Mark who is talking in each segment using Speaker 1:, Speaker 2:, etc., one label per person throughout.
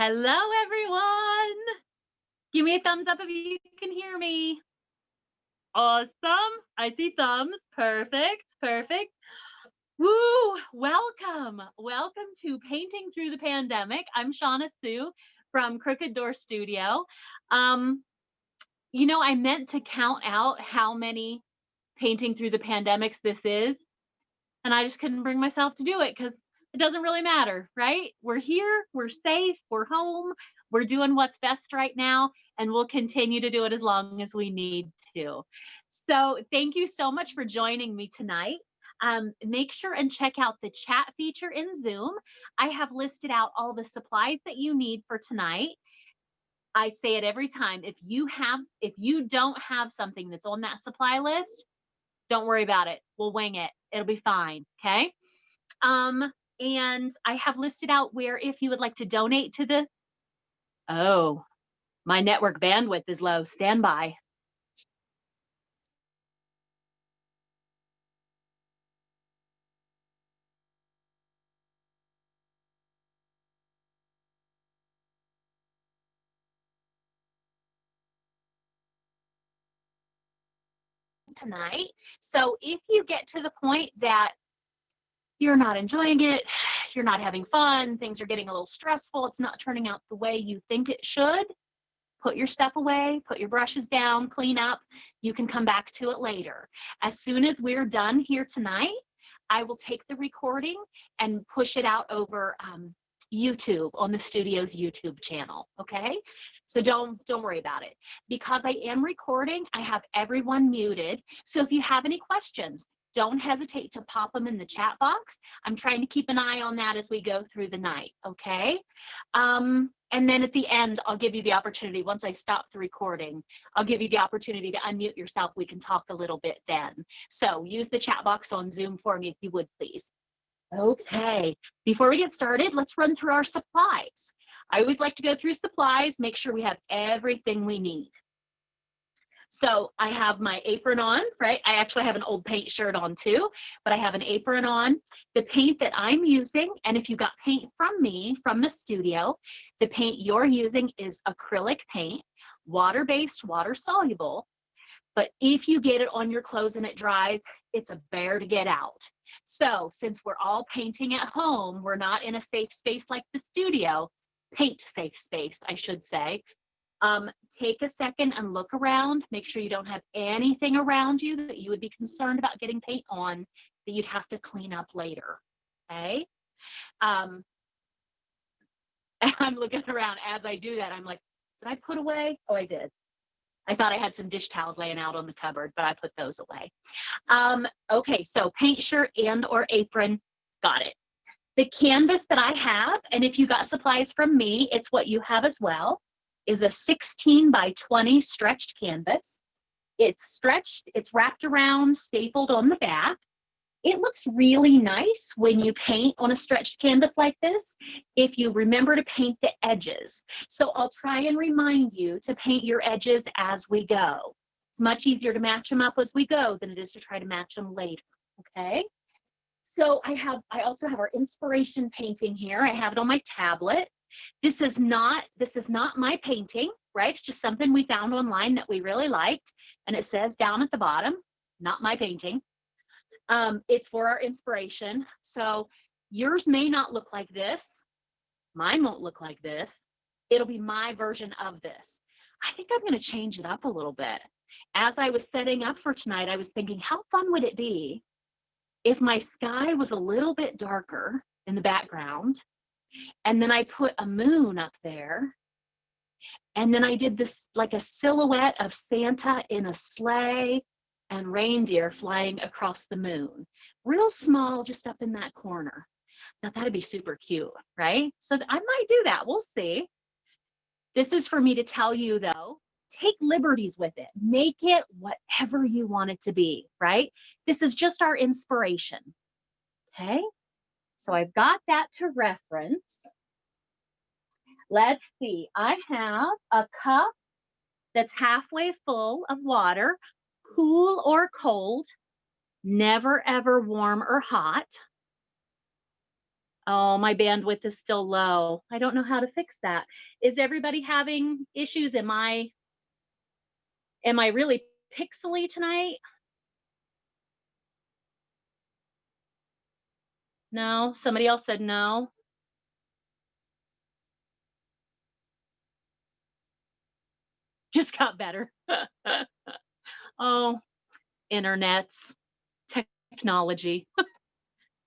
Speaker 1: Hello, everyone. Give me a thumbs up if you can hear me. Awesome. I see thumbs. Perfect. Perfect. Woo! Welcome. Welcome to Painting Through the Pandemic. I'm Shauna Sue from Crooked Door Studio. I meant to count out how many Painting Through the Pandemics this is, and I just couldn't bring myself to do it because it doesn't really matter, right? We're here, we're safe, we're home, we're doing what's best right now, and we'll continue to do it as long as we need to. So thank you so much for joining me tonight. Make sure and check out the chat feature in Zoom. I have listed out all the supplies that you need for tonight. I say it every time. If you don't have something that's on that supply list, don't worry about it. We'll wing it. It'll be fine. Okay. And I have listed out where if you would like to donate to the, oh, my network bandwidth is low. Stand by. Tonight. So if you get to the point that you're not enjoying it, you're not having fun, things are getting a little stressful, it's not turning out the way you think it should, put your stuff away, put your brushes down, clean up. You can come back to it later. As soon as we're done here tonight, I will take the recording and push it out over YouTube on the studio's YouTube channel, okay? So don't worry about it. Because I am recording, I have everyone muted. So if you have any questions, don't hesitate to pop them in the chat box. I'm trying to keep an eye on that as we go through the night, okay? And then at the end, I'll give you the opportunity, once I stop the recording, I'll give you the opportunity to unmute yourself. We can talk a little bit then. So use the chat box on Zoom for me if you would, please. Okay, before we get started, let's run through our supplies. I always like to go through supplies, make sure we have everything we need. So I have my apron on, right? I actually have an old paint shirt on too, but I have an apron on. The paint that I'm using, and if you got paint from me, from the studio, the paint you're using is acrylic paint, water-based, water-soluble. But if you get it on your clothes and it dries, it's a bear to get out. So since we're all painting at home, we're not in a safe space like the studio, paint safe space, I should say. Take a second and look around. Make sure you don't have anything around you that you would be concerned about getting paint on that you'd have to clean up later, okay? I'm looking around as I do that. I'm like, did I put away? Oh, I did. I thought I had some dish towels laying out on the cupboard, but I put those away. Okay, so paint shirt and or apron, got it. The canvas that I have, and if you got supplies from me, it's what you have as well, is a 16 by 20 stretched canvas. It's stretched, it's wrapped around, stapled on the back. It looks really nice when you paint on a stretched canvas like this, if you remember to paint the edges. So I'll try and remind you to paint your edges as we go. It's much easier to match them up as we go than it is to try to match them later, okay? So I also have our inspiration painting here. I have it on my tablet. This is not my painting, right? It's just something we found online that we really liked. And it says down at the bottom, not my painting. It's for our inspiration. So yours may not look like this. Mine won't look like this. It'll be my version of this. I think I'm going to change it up a little bit. As I was setting up for tonight, I was thinking, how fun would it be if my sky was a little bit darker in the background, and then I put a moon up there, and then I did this like a silhouette of Santa in a sleigh and reindeer flying across the moon. Real small, just up in that corner. Now that'd be super cute, right? So I might do that, we'll see. This is for me to tell you though, take liberties with it. Make it whatever you want it to be, right? This is just our inspiration, okay? So I've got that to reference. Let's see, I have a cup that's halfway full of water, cool or cold, never ever warm or hot. Oh, my bandwidth is still low. I don't know how to fix that. Is everybody having issues? Am I really pixely tonight? No, somebody else said no. Just got better. Oh, internets, technology.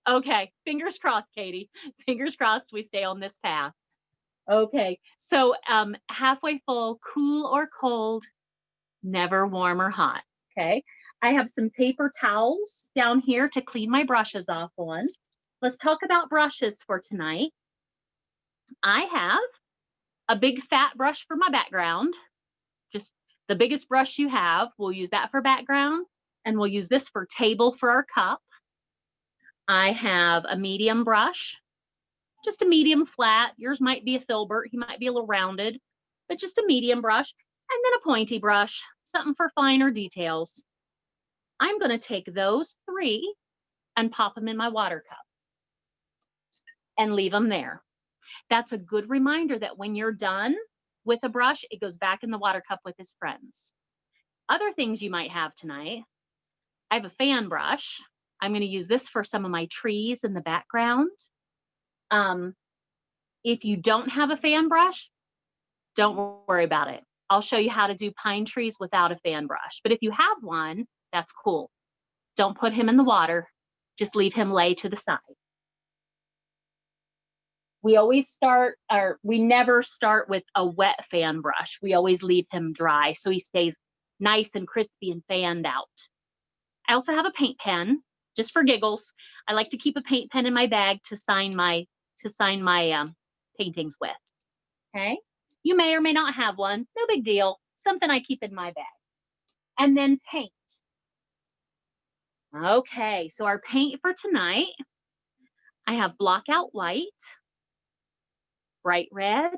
Speaker 1: Okay, fingers crossed, Katie. Fingers crossed we stay on this path. Okay, so halfway full, cool or cold, never warm or hot. Okay, I have some paper towels down here to clean my brushes off on. Let's talk about brushes for tonight. I have a big fat brush for my background, just the biggest brush you have. We'll use that for background, and we'll use this for table for our cup. I have a medium brush, just a medium flat. Yours might be a filbert, he might be a little rounded, but just a medium brush, and then a pointy brush, something for finer details. I'm going to take those three and pop them in my water cup and leave them there. That's a good reminder that when you're done with a brush, it goes back in the water cup with his friends. Other things you might have tonight, I have a fan brush. I'm going to use this for some of my trees in the background. If you don't have a fan brush, don't worry about it. I'll show you how to do pine trees without a fan brush. But if you have one, that's cool. Don't put him in the water. Just leave him lay to the side. We always start, or we never start with a wet fan brush. We always leave him dry so he stays nice and crispy and fanned out. I also have a paint pen, just for giggles. I like to keep a paint pen in my bag to sign my paintings with. Okay, you may or may not have one, no big deal. Something I keep in my bag. And then paint. Okay, so our paint for tonight, I have blockout white, bright red,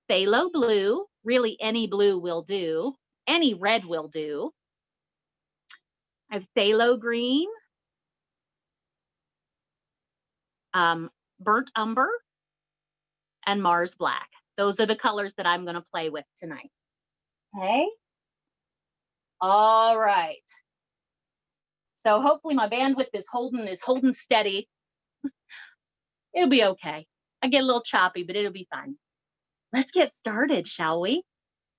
Speaker 1: phthalo blue, really any blue will do, any red will do. I have phthalo green, burnt umber, and Mars black. Those are the colors that I'm going to play with tonight. Okay. All right. So hopefully my bandwidth is holding steady. It'll be okay. I get a little choppy, but it'll be fine. Let's get started, shall we?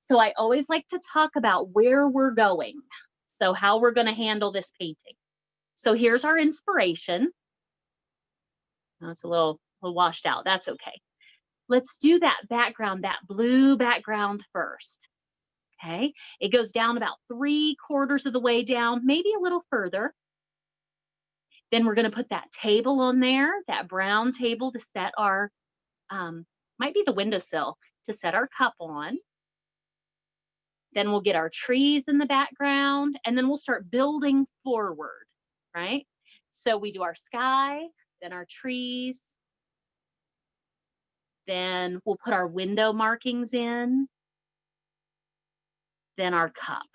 Speaker 1: So I always like to talk about where we're going. So how we're going to handle this painting. So here's our inspiration. Oh, it's a little washed out. That's okay. Let's do that background, that blue background first. Okay, it goes down about 3/4 of the way down, maybe a little further. Then we're going to put that table on there, that brown table to set our, might be the windowsill, to set our cup on. Then we'll get our trees in the background, and then we'll start building forward, right? So we do our sky, then our trees, then we'll put our window markings in, then our cup,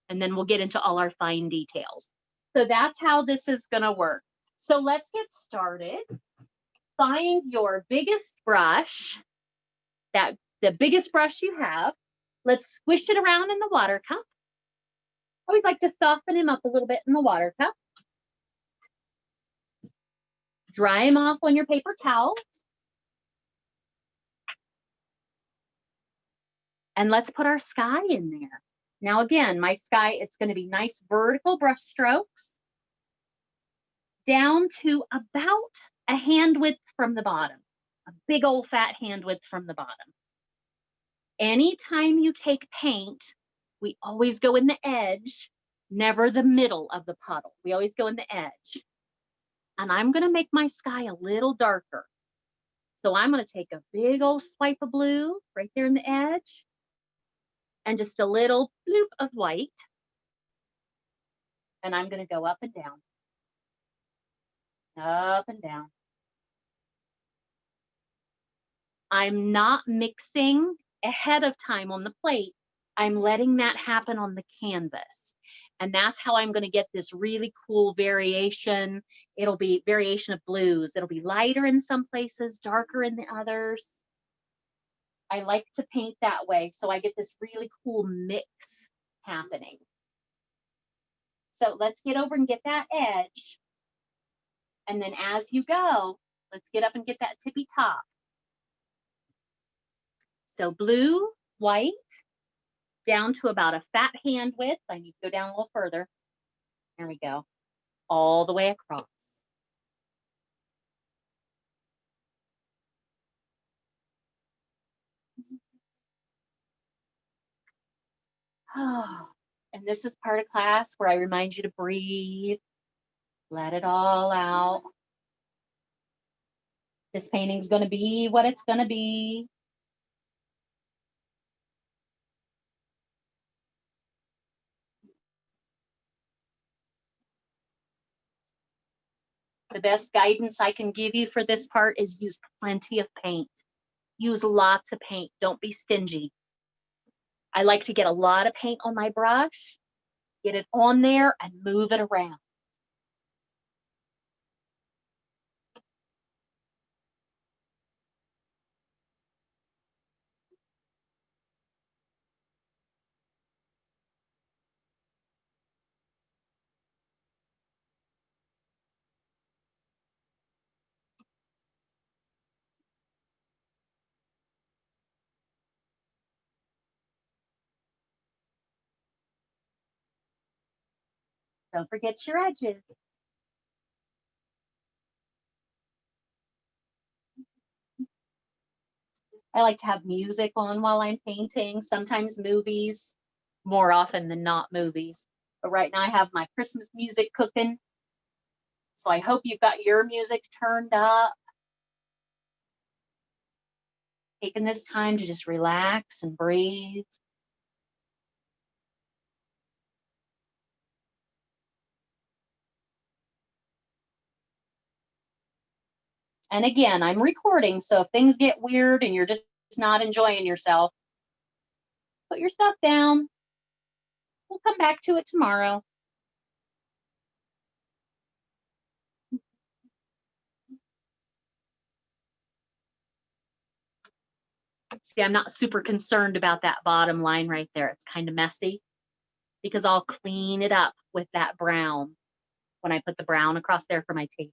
Speaker 1: and then we'll get into all our fine details. So that's how this is going to work. So let's get started. Find your biggest brush, the biggest brush you have. Let's squish it around in the water cup. I always like to soften him up a little bit in the water cup. Dry him off on your paper towel. And let's put our sky in there. Now again, my sky, it's going to be nice vertical brush strokes down to about a hand width from the bottom, a big old fat hand width from the bottom. Anytime you take paint, we always go in the edge, never the middle of the puddle. We always go in the edge. And I'm going to make my sky a little darker. So I'm going to take a big old swipe of blue right there in the edge and just a little bloop of white. And I'm going to go up and down. Up and down. I'm not mixing ahead of time on the plate. I'm letting that happen on the canvas. And that's how I'm going to get this really cool variation. It'll be variation of blues. It'll be lighter in some places, darker in the others. I like to paint that way, so I get this really cool mix happening. So let's get over and get that edge. And then as you go, let's get up and get that tippy top. So blue, white, down to about a fat hand width. I need to go down a little further. There we go. All the way across. Oh, and this is part of class where I remind you to breathe. Let it all out. This painting's going to be what it's going to be. The best guidance I can give you for this part is use plenty of paint. Use lots of paint. Don't be stingy. I like to get a lot of paint on my brush, get it on there, and move it around. Don't forget your edges. I like to have music on while I'm painting, sometimes movies, more often than not movies. But right now I have my Christmas music cooking. So I hope you've got your music turned up. Taking this time to just relax and breathe. And again, I'm recording, so if things get weird and you're just not enjoying yourself, put your stuff down. We'll come back to it tomorrow. See, I'm not super concerned about that bottom line right there. It's kind of messy because I'll clean it up with that brown when I put the brown across there for my table.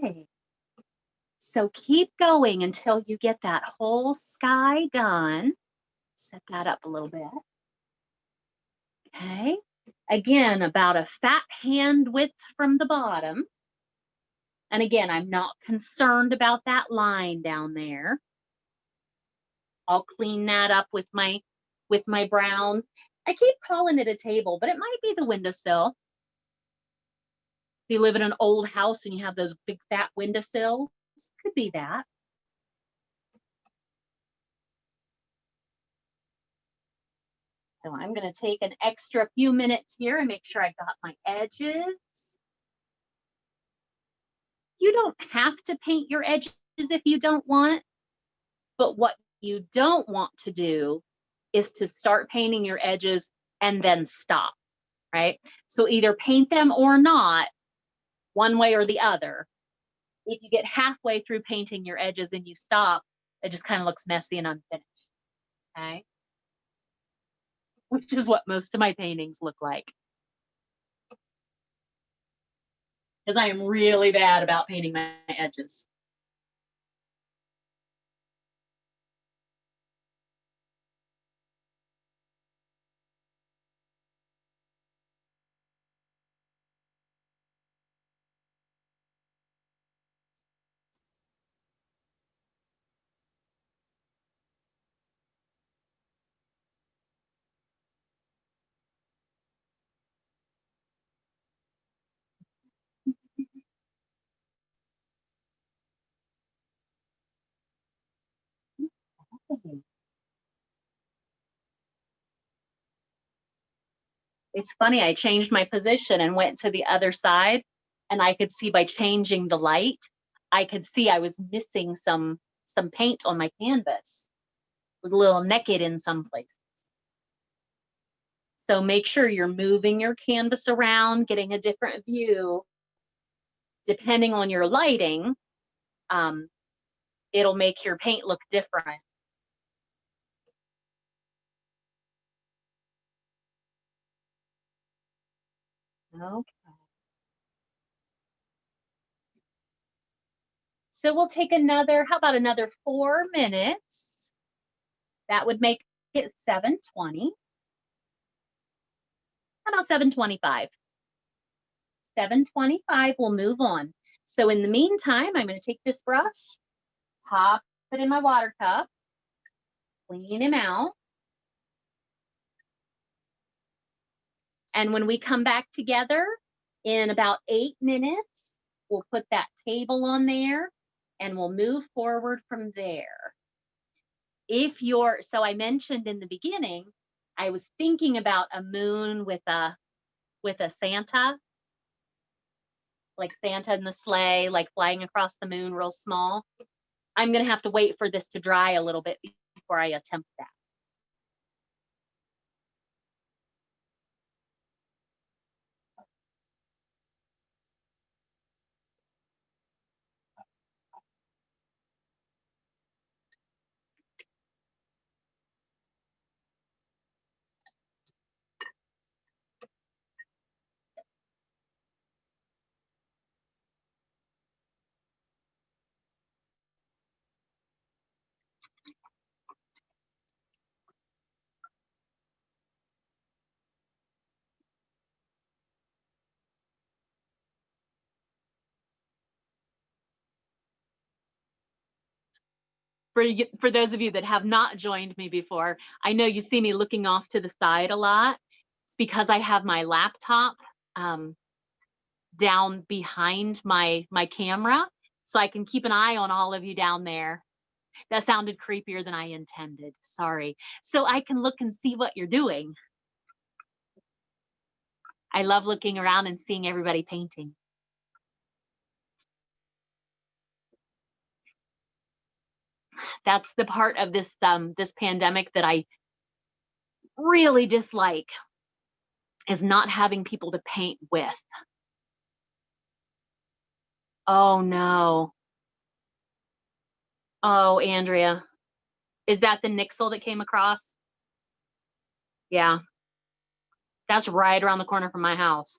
Speaker 1: Okay. So keep going until you get that whole sky done. Set that up a little bit. Okay. Again, about a fat hand width from the bottom. And again, I'm not concerned about that line down there. I'll clean that up with my brown. I keep calling it a table, but it might be the windowsill. If you live in an old house and you have those big fat windowsills, could be that. So I'm going to take an extra few minutes here and make sure I've got my edges. You don't have to paint your edges if you don't want, but what you don't want to do is to start painting your edges and then stop, right? So either paint them or not. one way or the other. If you get halfway through painting your edges and you stop, it just kind of looks messy and unfinished, okay? Which is what most of my paintings look like. Because I am really bad about painting my edges. It's funny, I changed my position and went to the other side, and I could see by changing the light, I could see I was missing some paint on my canvas. It was a little naked in some places. So make sure you're moving your canvas around, getting a different view. Depending on your lighting, it'll make your paint look different. Okay. So we'll take another, how about another 4 minutes? That would make it 7:20. How about 7:25? 7:25, we'll move on. So in the meantime, I'm going to take this brush, pop it in my water cup, clean him out. And when we come back together in about 8 minutes, we'll put that table on there and we'll move forward from there. If you're, so I mentioned in the beginning, I was thinking about a moon with a Santa, like Santa in the sleigh, like flying across the moon real small. I'm gonna have to wait for this to dry a little bit before I attempt that. For those of you that have not joined me before, I know you see me looking off to the side a lot. It's because I have my laptop down behind my camera, so I can keep an eye on all of you down there. That sounded creepier than I intended. Sorry. So I can look and see what you're doing. I love looking around and seeing everybody painting. That's the part of this this pandemic that I really dislike, is not having people to paint with. Oh no. Oh, Andrea, is that the nixel that came across? Yeah, that's right around the corner from my house.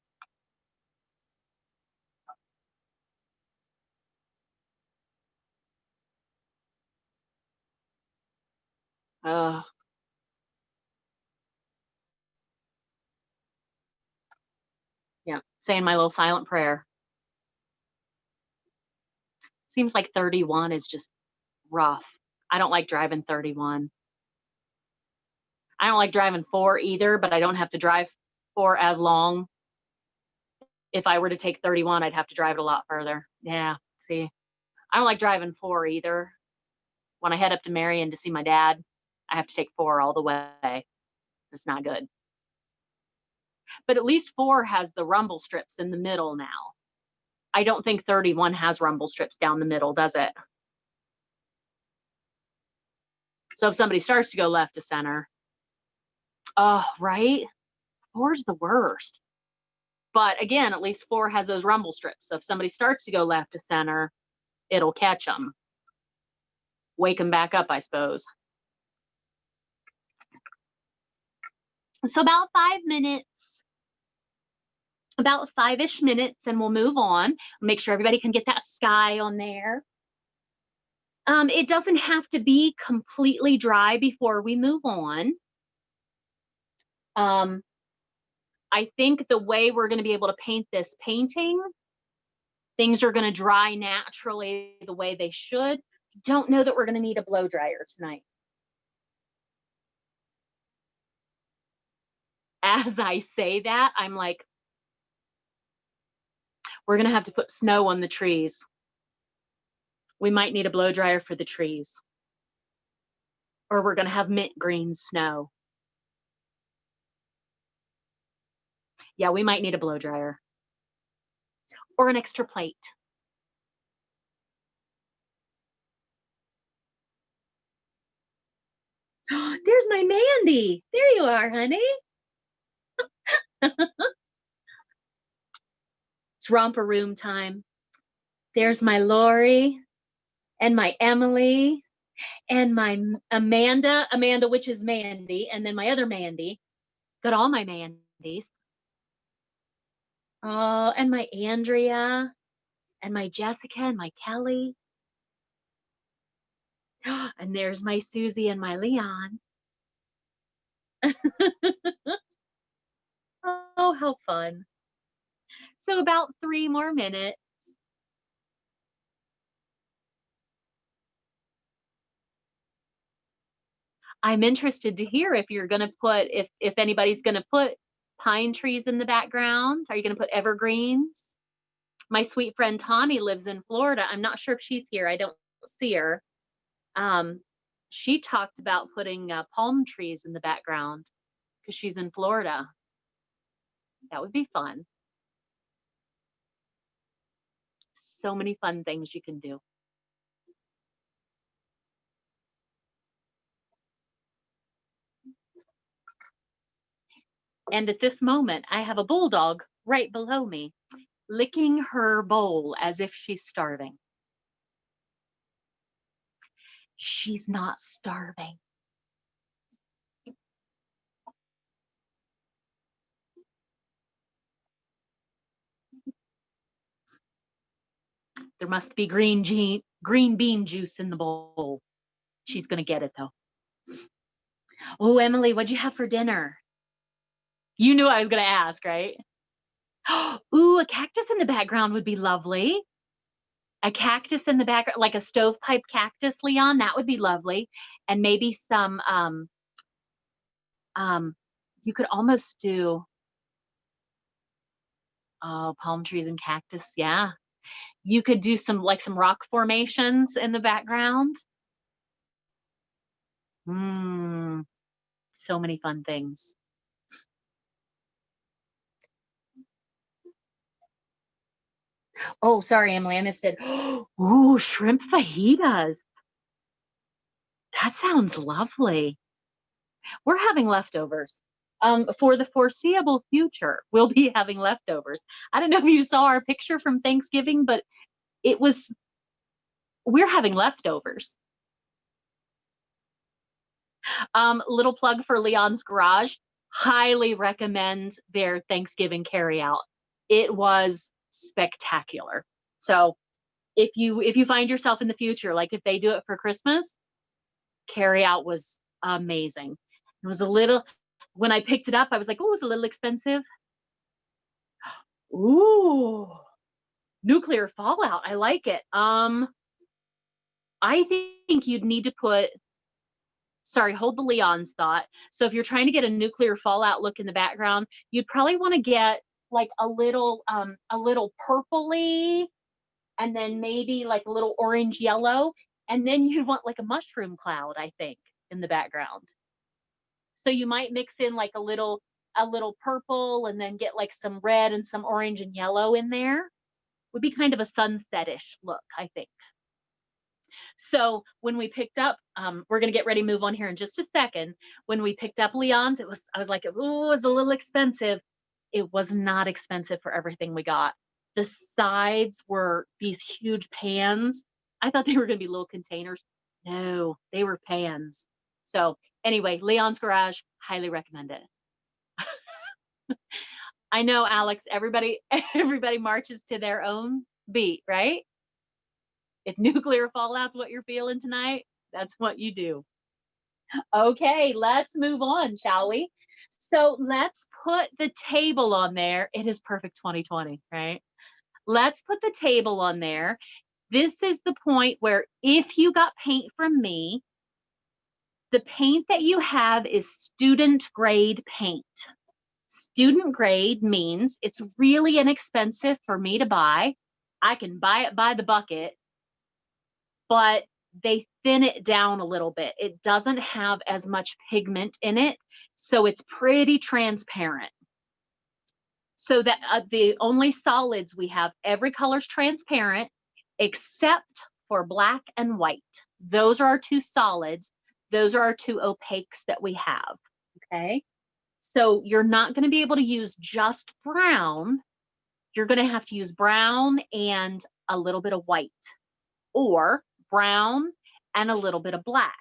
Speaker 1: Uh, yeah, saying my little silent prayer. Seems like 31 is just rough. I don't like driving 31. I don't like driving 4 either, but I don't have to drive 4 as long. If I were to take 31, I'd have to drive it a lot further. Yeah, see, I don't like driving 4 either. When I head up to Marion to see my dad, I have to take 4 all the way. It's not good. But at least 4 has the rumble strips in the middle now. I don't think 31 has rumble strips down the middle, does it? So if somebody starts to go left to center, oh, right? 4's the worst. But again, at least 4 has those rumble strips. So if somebody starts to go left to center, it'll catch them. Wake them back up, I suppose. So about 5 minutes, about 5-ish minutes, and we'll move on. Make sure everybody can get that sky on there. It doesn't have to be completely dry before we move on. I think the way we're going to be able to paint this painting, things are going to dry naturally the way they should. Don't know that we're going to need a blow dryer tonight. As I say that, I'm like, we're going to have to put snow on the trees. We might need a blow dryer for the trees. Or we're going to have mint green snow. Yeah, we might need a blow dryer. Or an extra plate. There's my Mandy. There you are, honey. It's romper room time. There's my Lori and my Emily and my Amanda, which is Mandy, and then my other Mandy. Got all my Mandys. Oh, and my Andrea and my Jessica and my Kelly. And there's my Susie and my Leon. Oh, how fun. So about 3 more minutes. I'm interested to hear if you're going to put, if anybody's going to put pine trees in the background. Are you going to put evergreens? My sweet friend Tawny lives in Florida. I'm not sure if she's here. I don't see her. She talked about putting palm trees in the background because she's in Florida. That would be fun. So many fun things you can do. And at this moment, I have a bulldog right below me, licking her bowl as if she's starving. She's not starving. There must be green bean juice in the bowl. She's going to get it though. Oh, Emily, what'd you have for dinner? You knew I was going to ask, right? Ooh, a cactus in the background would be lovely. A cactus in the background, like a stovepipe cactus, Leon, that would be lovely. And maybe some, you could almost do, oh, palm trees and cactus, yeah. You could do some, like some rock formations in the background. So many fun things. Oh, sorry, Emily, I missed it. Ooh, shrimp fajitas. That sounds lovely. We're having leftovers. For the foreseeable future, we'll be having leftovers. I don't know if you saw our picture from Thanksgiving, but we're having leftovers. Little plug for Leon's Garage. Highly recommend their Thanksgiving carryout. It was spectacular. So if you find yourself in the future, like if they do it for Christmas, carryout was amazing. It was a little, when I picked it up, I was like, oh, it was a little expensive. Ooh, nuclear fallout. I like it. I think you'd need to put, sorry, hold the Leon's thought. So if you're trying to get a nuclear fallout look in the background, you'd probably want to get like a little purpley, and then maybe like a little orange yellow, and then you'd want like a mushroom cloud, I think, in the background. So you might mix in like a little purple, and then get like some red and some orange and yellow in there. Would be kind of a sunset-ish look, I think. So when we picked up, we're going to get ready to move on here in just a second. When we picked up Leon's, I was like, oh, it was a little expensive. It was not expensive for everything we got. The sides were these huge pans. I thought they were going to be little containers. No, they were pans. So anyway, Leon's Garage, highly recommend it. I know, Alex, everybody marches to their own beat, right? If nuclear fallout's what you're feeling tonight, that's what you do. Okay, let's move on, shall we? So let's put the table on there. It is perfect 2020, right? Let's put the table on there. This is the point where if you got paint from me, the paint that you have is student grade paint. Student grade means it's really inexpensive for me to buy. I can buy it by the bucket, but they thin it down a little bit. It doesn't have as much pigment in it, so it's pretty transparent. So that the only solids we have, every color's transparent except for black and white. Those are our two solids. Those are our two opaques that we have, okay? So you're not gonna be able to use just brown. You're gonna have to use brown and a little bit of white, or brown and a little bit of black.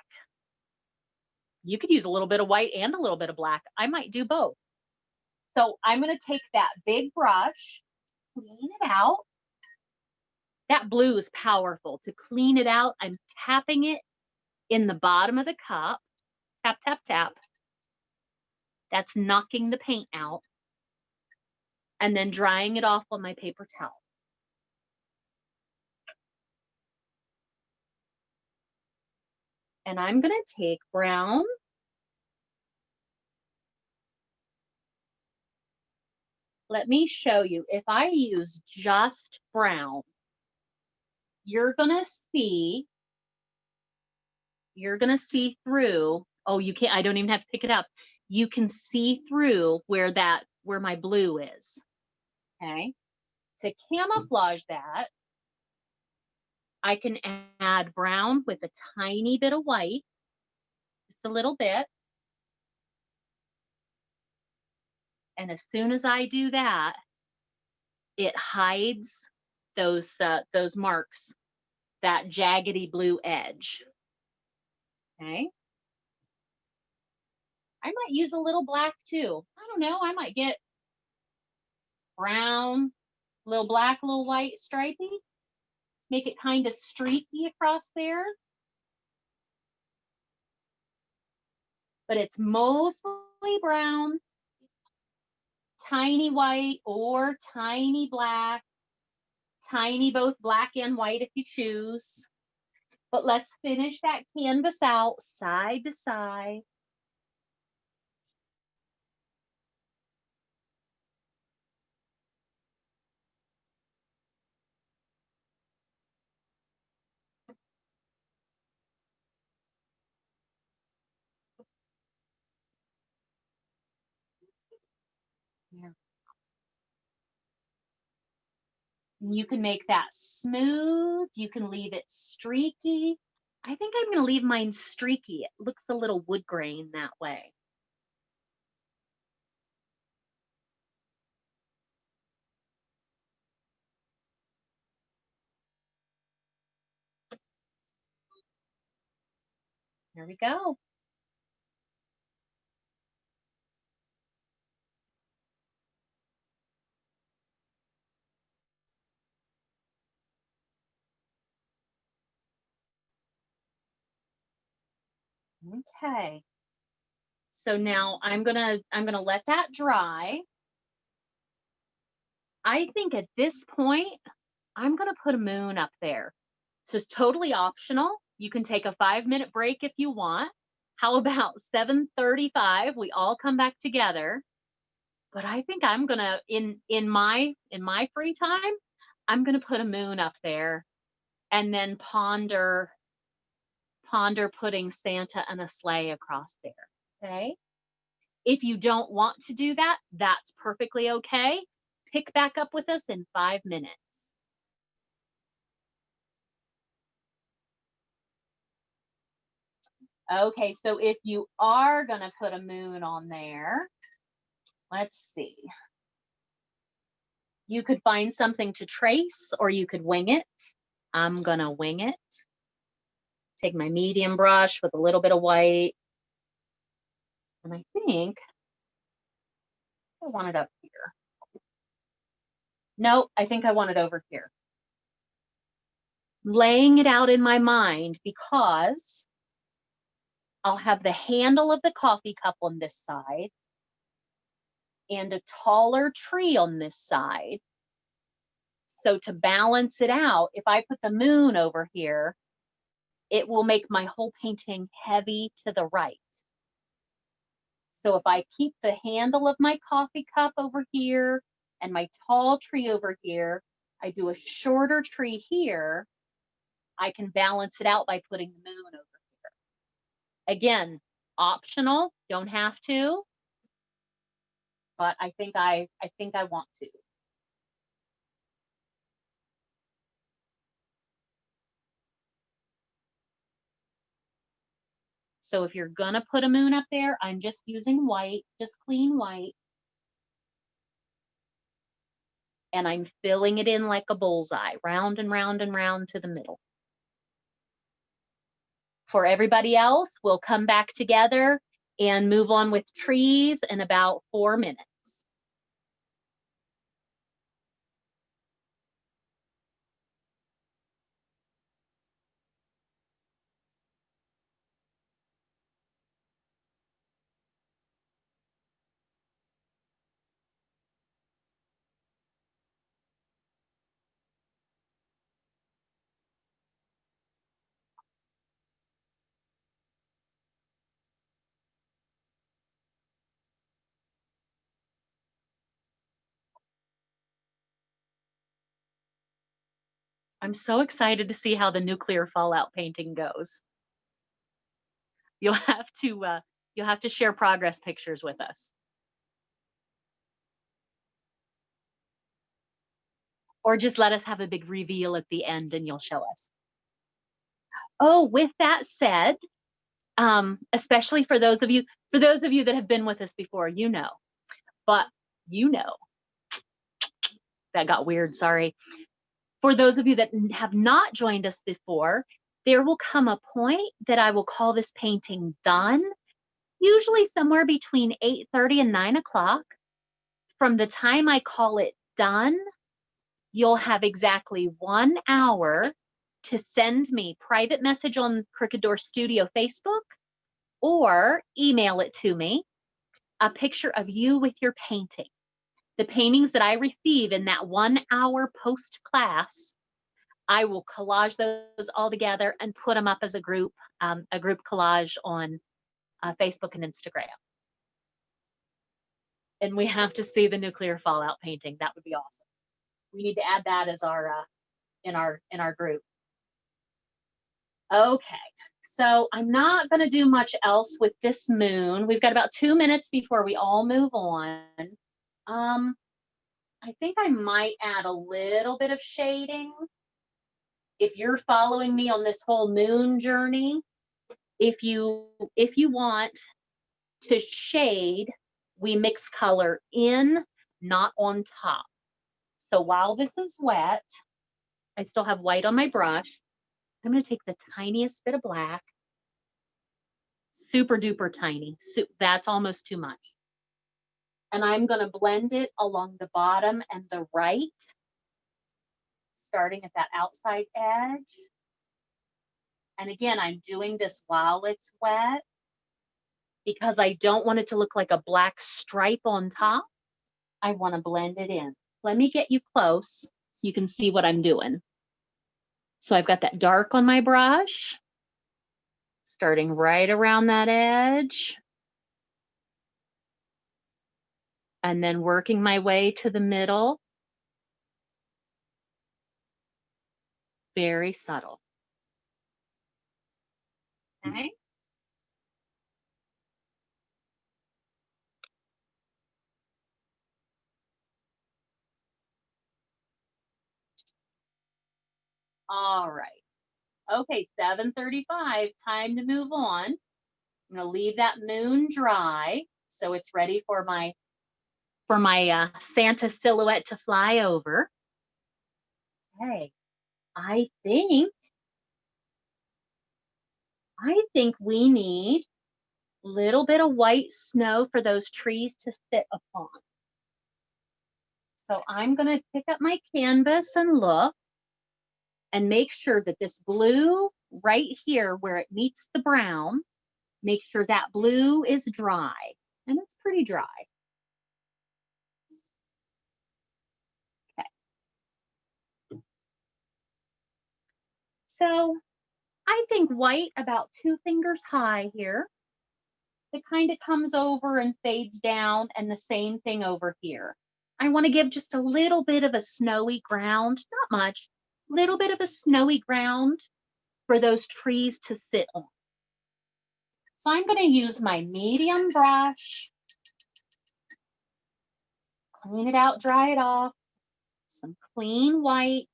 Speaker 1: You could use a little bit of white and a little bit of black. I might do both. So I'm going to take that big brush, clean it out. That blue is powerful. To clean it out, I'm tapping it in the bottom of the cup. Tap, tap, tap. That's knocking the paint out. And then drying it off on my paper towel. And I'm going to take brown. Let me show you. If I use just brown, you're going to see through. Oh, you can't, I don't even have to pick it up. You can see through where my blue is. Okay. To camouflage that, I can add brown with a tiny bit of white, just a little bit. And as soon as I do that, it hides those marks, that jaggedy blue edge. Okay. I might use a little black too. I don't know. I might get brown, a little black, a little white, stripy. Make it kind of streaky across there. But it's mostly brown, tiny white or tiny black, tiny both black and white if you choose. But let's finish that canvas out side to side. Yeah. You can make that smooth. You can leave it streaky. I think I'm going to leave mine streaky. It looks a little wood grain that way. There we go. Okay. So now I'm gonna let that dry. I think at this point, I'm gonna put a moon up there. So it's totally optional. You can take a 5-minute break if you want. How about 7:35? We all come back together. But I think I'm gonna in my free time, I'm gonna put a moon up there and then ponder putting Santa and a sleigh across there. Okay. If you don't want to do that, that's perfectly okay. Pick back up with us in 5 minutes. Okay, so if you are gonna put a moon on there, let's see. You could find something to trace or you could wing it. I'm gonna wing it. Take my medium brush with a little bit of white. And I think I want it up here. Nope, I think I want it over here. Laying it out in my mind because I'll have the handle of the coffee cup on this side and a taller tree on this side. So to balance it out, if I put the moon over here, it will make my whole painting heavy to the right. So if I keep the handle of my coffee cup over here and my tall tree over here, I do a shorter tree here, I can balance it out by putting the moon over here. Again, optional, don't have to, but I think I want to. So if you're gonna put a moon up there, I'm just using white, just clean white. And I'm filling it in like a bullseye, round and round and round to the middle. For everybody else, we'll come back together and move on with trees in about 4 minutes. I'm so excited to see how the nuclear fallout painting goes. You'll have to share progress pictures with us. Or just let us have a big reveal at the end and you'll show us. Oh, with that said, especially for those of you that have been with us before, you know, that got weird, sorry. For those of you that have not joined us before, there will come a point that I will call this painting done, usually somewhere between 8:30 and 9 o'clock. From the time I call it done, you'll have exactly 1 hour to send me private message on Crooked Door Studio Facebook or email it to me, a picture of you with your painting. The paintings that I receive in that 1 hour post class, I will collage those all together and put them up as a group collage on Facebook and Instagram. And we have to see the nuclear fallout painting. That would be awesome. We need to add that as our in our group. Okay, so I'm not going to do much else with this moon. We've got about 2 minutes before we all move on. I think I might add a little bit of shading. If you're following me on this whole moon journey, if you want to shade, we mix color in, not on top. So while this is wet, I still have white on my brush. I'm going to take the tiniest bit of black, super duper tiny. So that's almost too much. And I'm going to blend it along the bottom and the right, starting at that outside edge. And again, I'm doing this while it's wet because I don't want it to look like a black stripe on top. I want to blend it in. Let me get you close so you can see what I'm doing. So I've got that dark on my brush, starting right around that edge, and then working my way to the middle. Very subtle. Okay. All right. Okay, 7:35, time to move on. I'm gonna leave that moon dry so it's ready for my for my Santa silhouette to fly over. Okay, I think we need a little bit of white snow for those trees to sit upon. So I'm going to pick up my canvas and look and make sure that this blue right here where it meets the brown, make sure that blue is dry, and it's pretty dry. Okay. So I think white about 2 fingers high here. It kind of comes over and fades down, and the same thing over here. I want to give just a little bit of a snowy ground, not much, little bit of a snowy ground for those trees to sit on. So I'm going to use my medium brush, clean it out, dry it off, some clean white,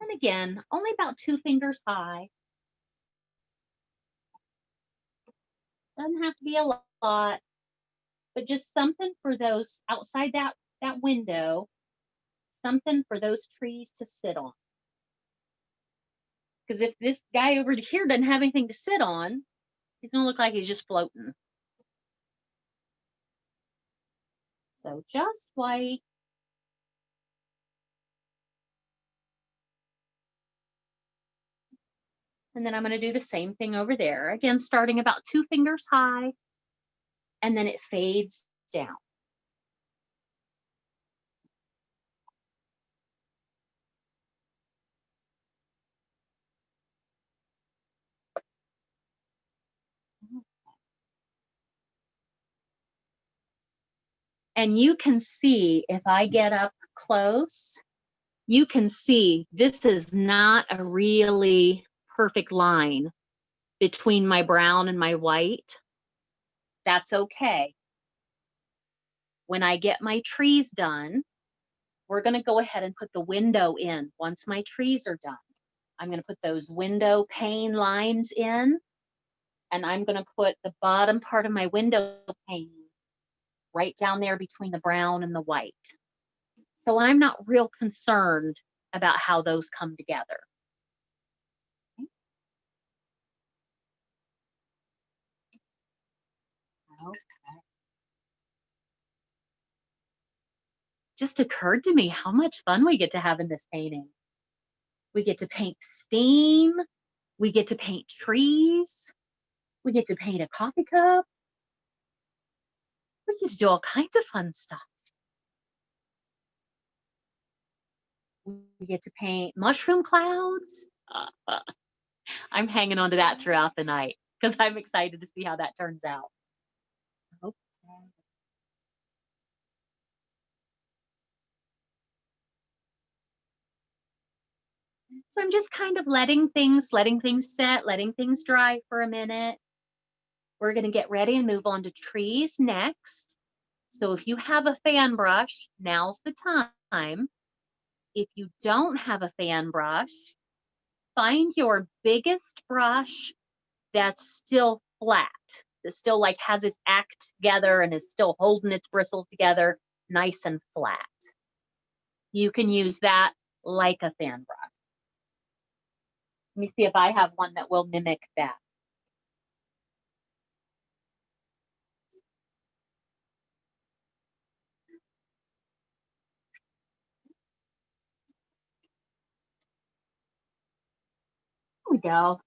Speaker 1: and again, only about 2 fingers high. Doesn't have to be a lot, but just something for those outside that window, something for those trees to sit on. Because if this guy over here doesn't have anything to sit on, he's going to look like he's just floating. So just white. And then I'm going to do the same thing over there. Again, starting about 2 fingers high, and then it fades down. And you can see, if I get up close, you can see this is not a really perfect line between my brown and my white. That's okay. When I get my trees done, we're going to go ahead and put the window in. Once my trees are done, I'm going to put those window pane lines in, and I'm going to put the bottom part of my window pane right down there between the brown and the white. So I'm not real concerned about how those come together. Okay. Just occurred to me how much fun we get to have in this painting. We get to paint steam, we get to paint trees, we get to paint a coffee cup, we get to do all kinds of fun stuff. We get to paint mushroom clouds. I'm hanging on to that throughout the night because I'm excited to see how that turns out. Okay. So I'm just kind of letting things set, letting things dry for a minute. We're going to get ready and move on to trees next. So if you have a fan brush, now's the time. If you don't have a fan brush, find your biggest brush that's still flat, that still like has its act together and is still holding its bristles together, nice and flat. You can use that like a fan brush. Let me see if I have one that will mimic that. Here we go.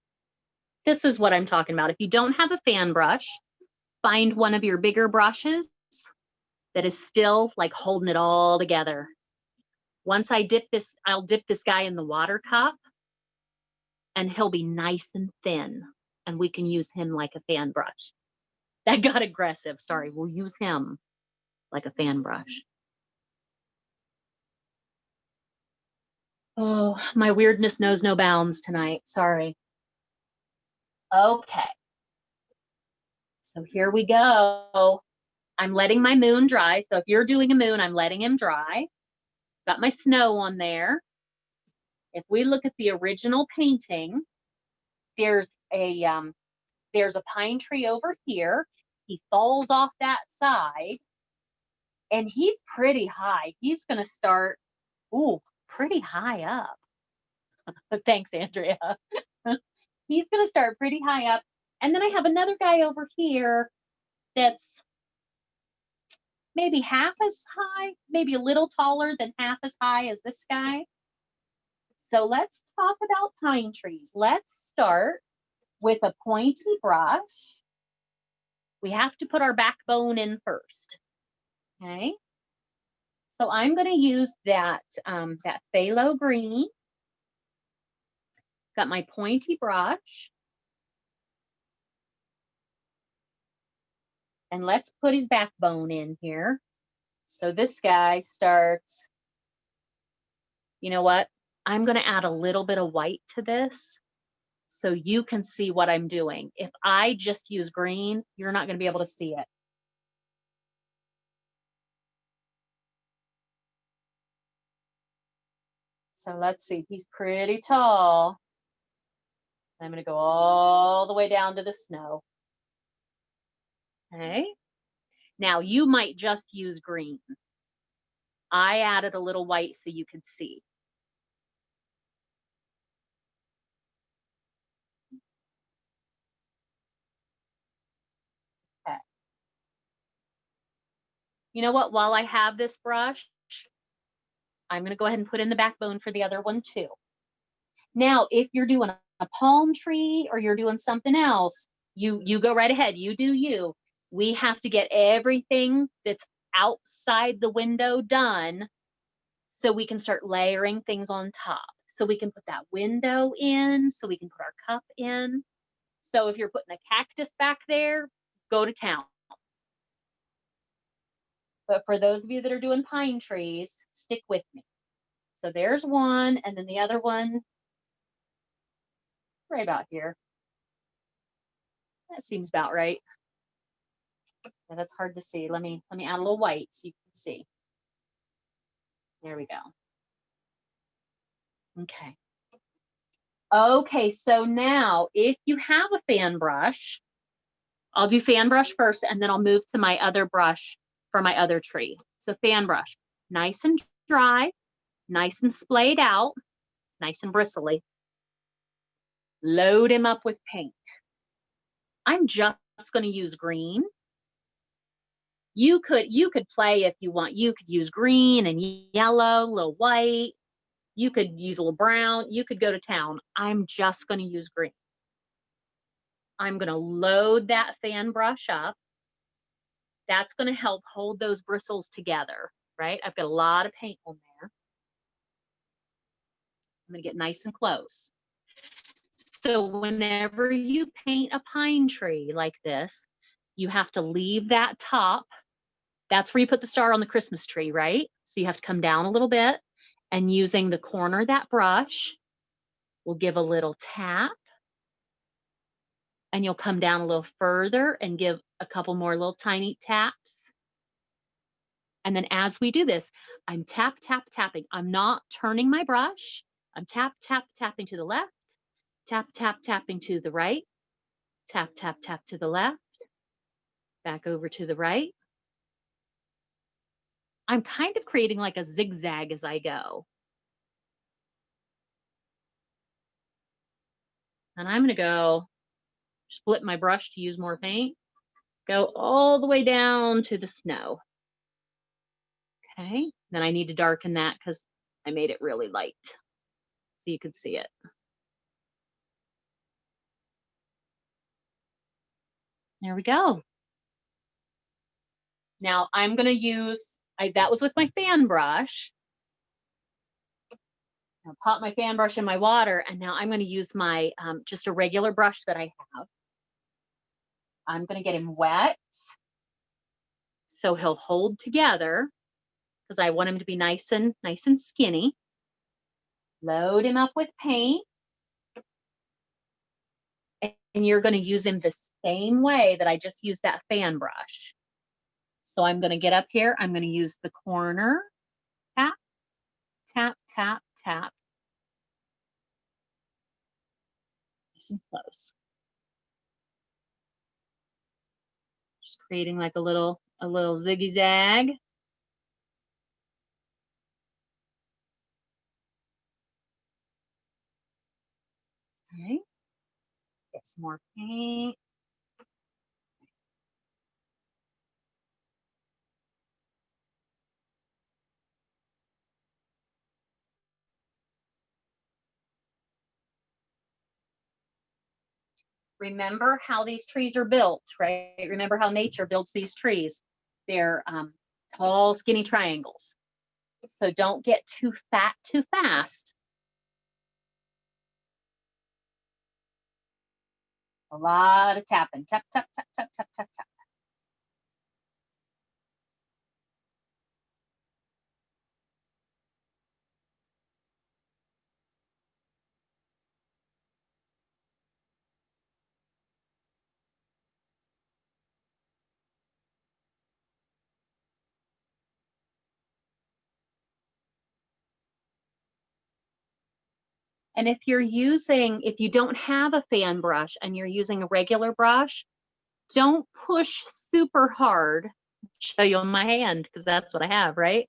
Speaker 1: This is what I'm talking about. If you don't have a fan brush, find one of your bigger brushes that is still like holding it all together. Once I dip this, I'll dip this guy in the water cup and he'll be nice and thin and we can use him like a fan brush. That got aggressive, sorry. We'll use him like a fan brush. Oh, my weirdness knows no bounds tonight, sorry. Okay, so here we go. I'm letting my moon dry. So if you're doing a moon, I'm letting him dry. Got my snow on there. If we look at the original painting, there's a pine tree over here. He falls off that side. And he's pretty high. He's going to start, ooh, pretty high up. Thanks, Andrea. He's going to start pretty high up. And then I have another guy over here that's maybe half as high, maybe a little taller than half as high as this guy. So let's talk about pine trees. Let's start with a pointy brush. We have to put our backbone in first. Okay. So I'm going to use that, that phthalo green. Got my pointy brush. And let's put his backbone in here. So this guy starts, you know what? I'm going to add a little bit of white to this so you can see what I'm doing. If I just use green, you're not going to be able to see it. So let's see, he's pretty tall. I'm going to go all the way down to the snow. Okay. Now you might just use green. I added a little white so you could see. Okay. You know what? While I have this brush, I'm going to go ahead and put in the backbone for the other one too. Now, if you're doing a palm tree or you're doing something else, you go right ahead. You do you. We have to get everything that's outside the window done so we can start layering things on top. So we can put that window in, so we can put our cup in. So if you're putting a cactus back there, go to town. But for those of you that are doing pine trees, stick with me. So there's one, and then the other one right about here. That seems about right. Yeah, that's hard to see. Let me add a little white so you can see. There we go. Okay. Okay, so now if you have a fan brush, I'll do fan brush first, and then I'll move to my other brush for my other tree. So fan brush, nice and dry, nice and splayed out, nice and bristly. Load him up with paint. I'm just going to use green. You could play if you want. You could use green and yellow, a little white. You could use a little brown. You could go to town. I'm just going to use green. I'm going to load that fan brush up. That's going to help hold those bristles together, right? I've got a lot of paint on there. I'm going to get nice and close. So whenever you paint a pine tree like this, you have to leave that top. That's where you put the star on the Christmas tree, right? So you have to come down a little bit, and using the corner of that brush, we'll give a little tap, and you'll come down a little further and give a couple more little tiny taps. And then as we do this, I'm tap, tap, tapping. I'm not turning my brush. I'm tap, tap, tapping to the left, tap, tap, tapping to the right, tap, tap, tap to the left, back over to the right. I'm kind of creating like a zigzag as I go. And I'm going to go split my brush to use more paint, go all the way down to the snow. Okay, then I need to darken that because I made it really light so you could see it. There we go. Now I'm going to use, that was with my fan brush. I'll pop my fan brush in my water, and now I'm going to use my, just a regular brush that I have. I'm going to get him wet so he'll hold together because I want him to be nice and skinny. Load him up with paint. And you're going to use him the same way that I just used that fan brush. So I'm going to get up here. I'm going to use the corner. Tap, tap, tap, tap. Nice and close. Just creating like a little ziggy zag. some more paint. Remember how these trees are built, right? Remember how nature builds these trees. They're tall, skinny triangles. So don't get too fat too fast. A lot of tapping. Tap, tap, tap, tap, tap, tap, tap. And if you don't have a fan brush and you're using a regular brush, don't push super hard. I'll show you on my hand because that's what I have, right?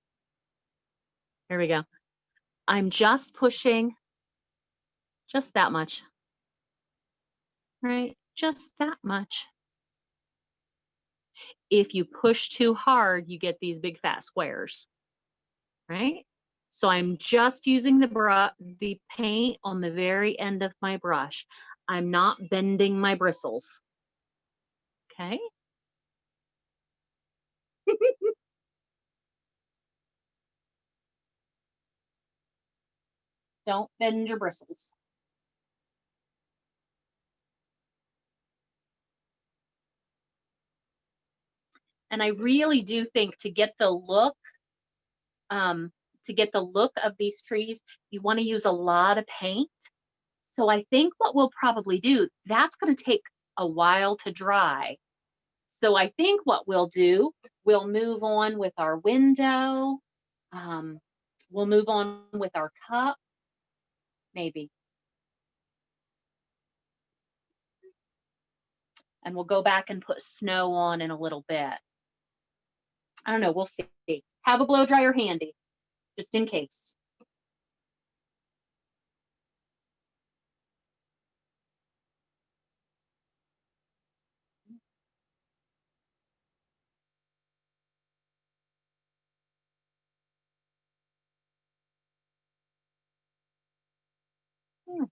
Speaker 1: Here we go. I'm just pushing just that much, right? Just that much. If you push too hard, you get these big fat squares, right? So I'm just using the paint on the very end of my brush. I'm not bending my bristles, okay? Don't bend your bristles. And I really do think to get the look of these trees, you want to use a lot of paint. So I think what we'll probably do, that's going to take a while to dry. So I think what we'll do, we'll move on with our window. We'll move on with our cup, maybe. And we'll go back and put snow on in a little bit. I don't know, we'll see. Have a blow dryer handy, just in case. There we go.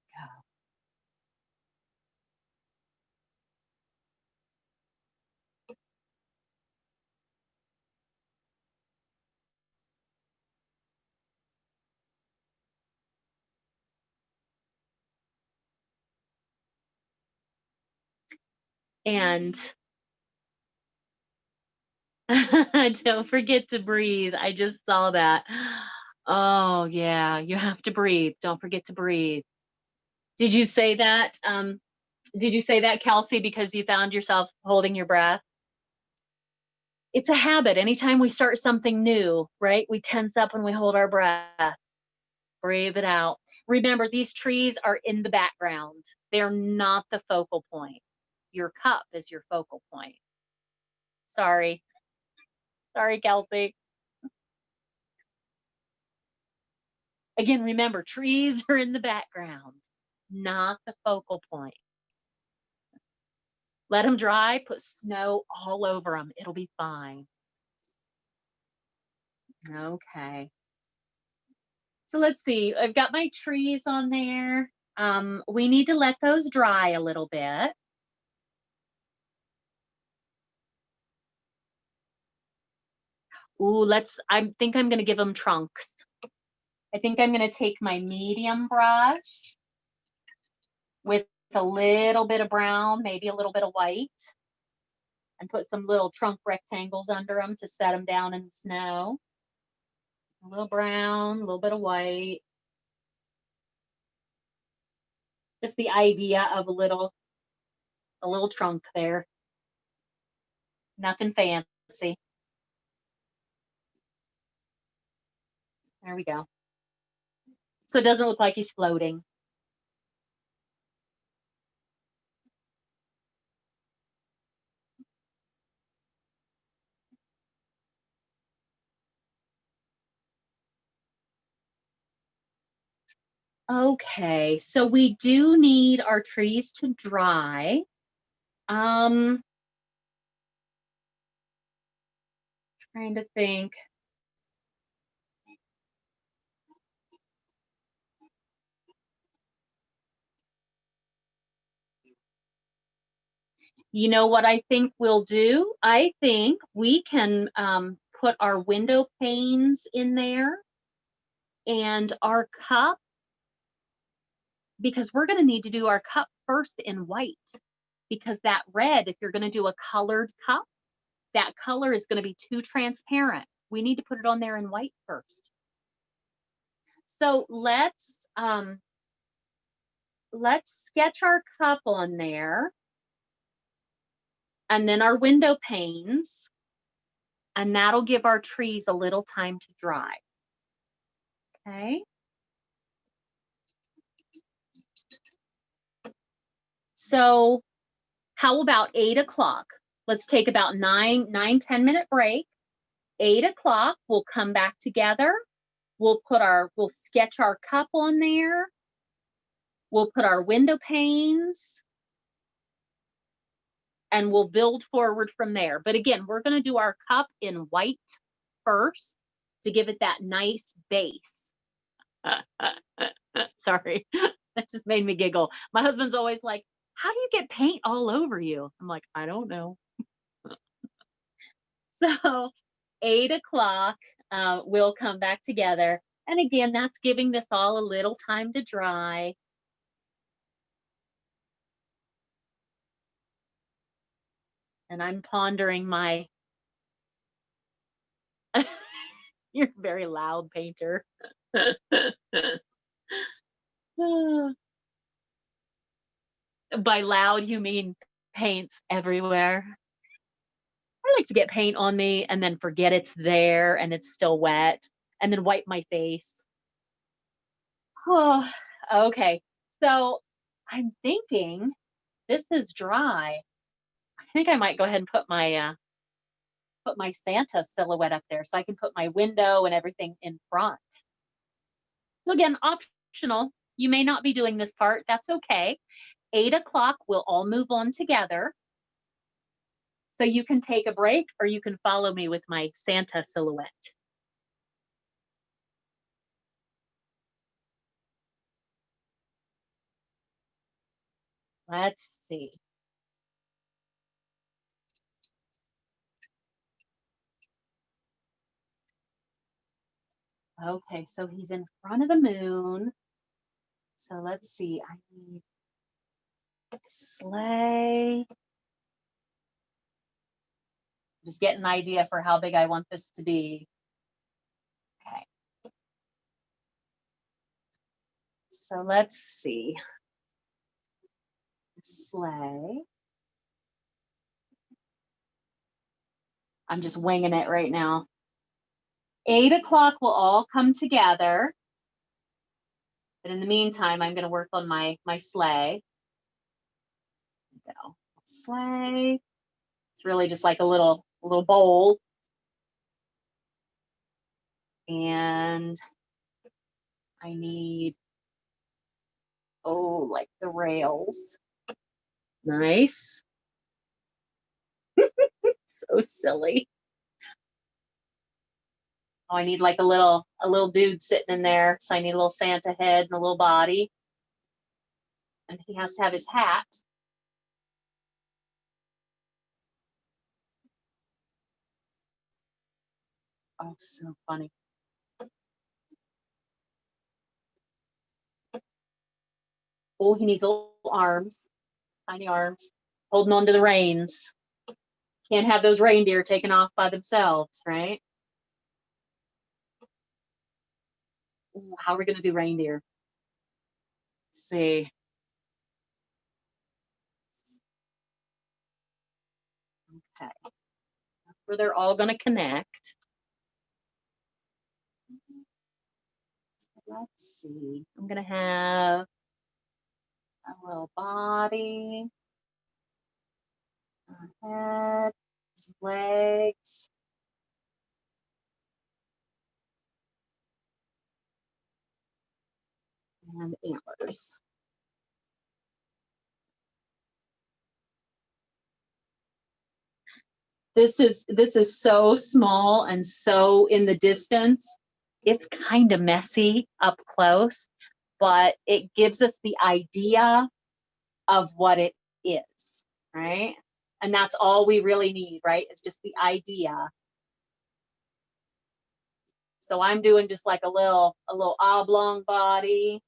Speaker 1: And don't forget to breathe. I just saw that. Oh, yeah, you have to breathe. Don't forget to breathe. Did you say that? Did you say that, Kelsey, because you found yourself holding your breath? It's a habit. Anytime we start something new, right? We tense up and we hold our breath. Breathe it out. Remember, these trees are in the background. They're not the focal point. Your cup is your focal point. Sorry. Sorry, Kelsey. Again, remember, trees are in the background, not the focal point. Let them dry, put snow all over them. It'll be fine. Okay. So let's see. I've got my trees on there. We need to let those dry a little bit. Ooh, I think I'm going to give them trunks. I think I'm going to take my medium brush with a little bit of brown, maybe a little bit of white, and put some little trunk rectangles under them to set them down in the snow. A little brown, a little bit of white. Just the idea of a little trunk there. Nothing fancy. There we go. So it doesn't look like he's floating. Okay, so we do need our trees to dry. Trying to think. You know what I think we'll do? I think we can put our window panes in there and our cup, because we're going to need to do our cup first in white, because that red, if you're going to do a colored cup, that color is going to be too transparent. We need to put it on there in white first. So let's sketch our cup on there, and then our window panes, and that'll give our trees a little time to dry. Okay. So how about 8 o'clock? Let's take about 10-minute break. 8 o'clock, we'll come back together. We'll sketch our cup on there. We'll put our window panes, and we'll build forward from there. But again, we're going to do our cup in white first to give it that nice base. Sorry, that just made me giggle. My husband's always like, how do you get paint all over you? I'm like, I don't know. So 8 o'clock, we'll come back together. And again, that's giving this all a little time to dry. And I'm pondering my, you're a very loud painter. By loud, you mean paint's everywhere? I like to get paint on me and then forget it's there and it's still wet and then wipe my face. Oh, okay. So I'm thinking this is dry. I think I might go ahead and put my Santa silhouette up there so I can put my window and everything in front. So again, optional. You may not be doing this part. That's okay. 8 o'clock, we'll all move on together. So you can take a break or you can follow me with my Santa silhouette. Let's see. Okay, so he's in front of the moon. So let's see, I need sleigh. Just get an idea for how big I want this to be. Okay. So let's see. Sleigh. I'm just winging it right now. 8 o'clock will all come together. But in the meantime, I'm going to work on my sleigh. Go. Sleigh. It's really just like a little bowl. And I need, like the rails. Nice. So silly. Oh, I need like a little dude sitting in there. So I need a little Santa head and a little body. And he has to have his hat. Oh, so funny. Oh, he needs little arms, tiny arms, holding on to the reins. Can't have those reindeer taken off by themselves, right? Ooh, how are we going to do reindeer? Let's see. Okay. That's where they're all going to connect. Let's see. I'm going to have a little body, a head, some legs. and antlers. This is so small and so in the distance. It's kind of messy up close, but it gives us the idea of what it is, right? And that's all we really need, right? It's just the idea. So I'm doing just like a little oblong body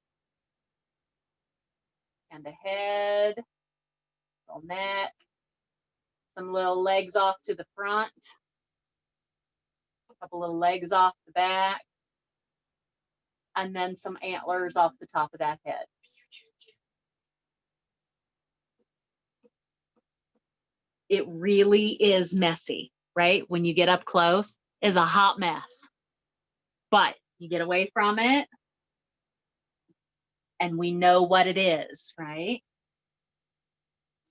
Speaker 1: and a head, little neck, some little legs off to the front, a couple little legs off the back, and then some antlers off the top of that head. It really is messy, right? When you get up close, it's a hot mess. But you get away from it, and we know what it is, right?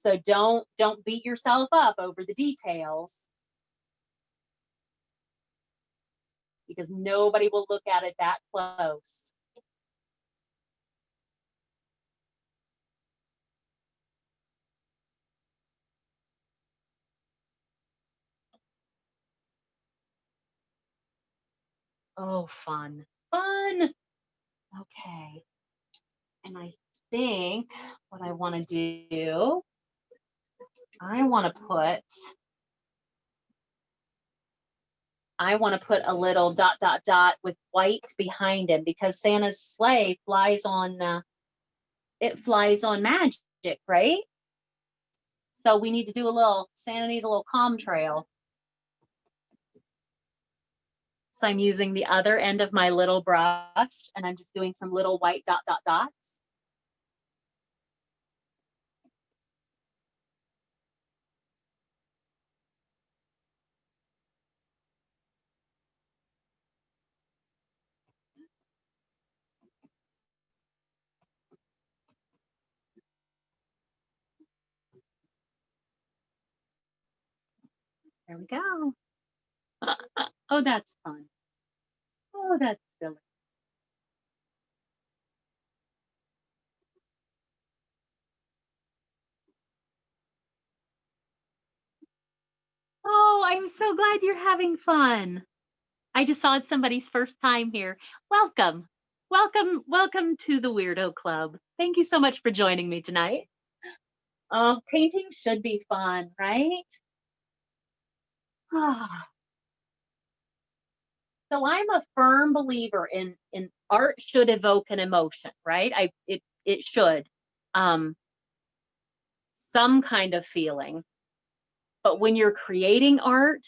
Speaker 1: So don't beat yourself up over the details, because nobody will look at it that close. Oh, fun, fun. Okay. And I think what I want to do, I want to put a little dot, dot, dot with white behind him, because Santa's sleigh flies on magic, right? So we need to do Santa needs a little calm trail. So I'm using the other end of my little brush, and I'm just doing some little white dot, dot, dots. There we go. Oh, that's fun. Oh, that's silly. Oh, I'm so glad you're having fun. I just saw it's somebody's first time here. Welcome. Welcome, welcome to the Weirdo Club. Thank you so much for joining me tonight. Oh, painting should be fun, right? So I'm a firm believer in art should evoke an emotion, right? It should. Some kind of feeling. But when you're creating art,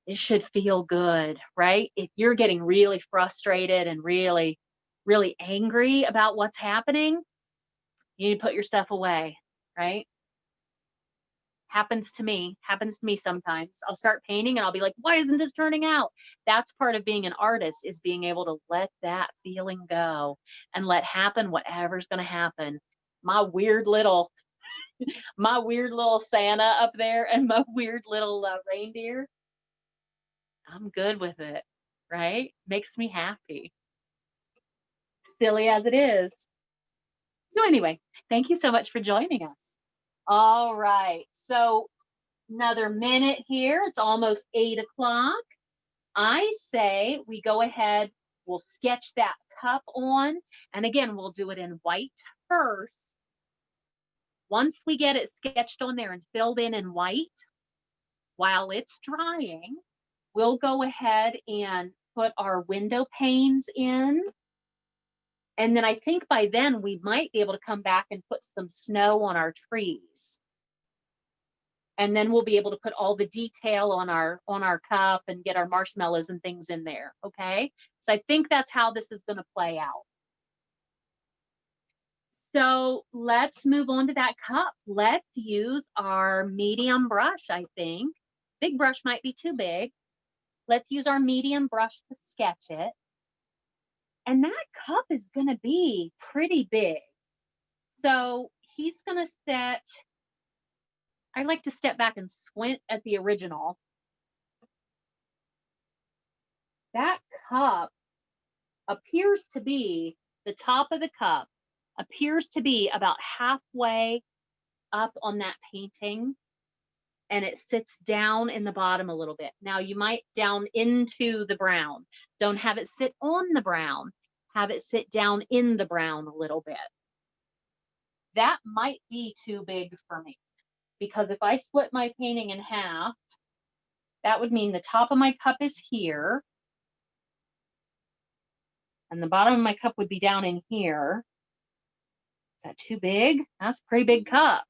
Speaker 1: it should feel good, right? If you're getting really frustrated and really, really angry about what's happening, you need to put your stuff away, right? Happens to me sometimes. I'll start painting and I'll be like, why isn't this turning out? That's part of being an artist, is being able to let that feeling go and let happen whatever's going to happen. My weird little Santa up there and my weird little reindeer, I'm good with it, right? Makes me happy. Silly as it is. So anyway, thank you so much for joining us. All right. So another minute here. It's almost 8 o'clock. I say we go ahead, we'll sketch that cup on. And again, we'll do it in white first. Once we get it sketched on there and filled in white, while it's drying, we'll go ahead and put our window panes in. And then I think by then we might be able to come back and put some snow on our trees. And then we'll be able to put all the detail on our cup and get our marshmallows and things in there, okay? So I think that's how this is gonna play out. So let's move on to that cup. Let's use our medium brush, I think. Big brush might be too big. Let's use our medium brush to sketch it. And that cup is gonna be pretty big. So he's gonna set, I like to step back and squint at the original. That cup appears to be the top of the cup appears to be about halfway up on that painting, and it sits down in the bottom a little bit. Now you might down into the brown. Don't have it sit on the brown. Have it sit down in the brown a little bit. That might be too big for me, because if I split my painting in half, that would mean the top of my cup is here, and the bottom of my cup would be down in here. Is that too big? That's a pretty big cup.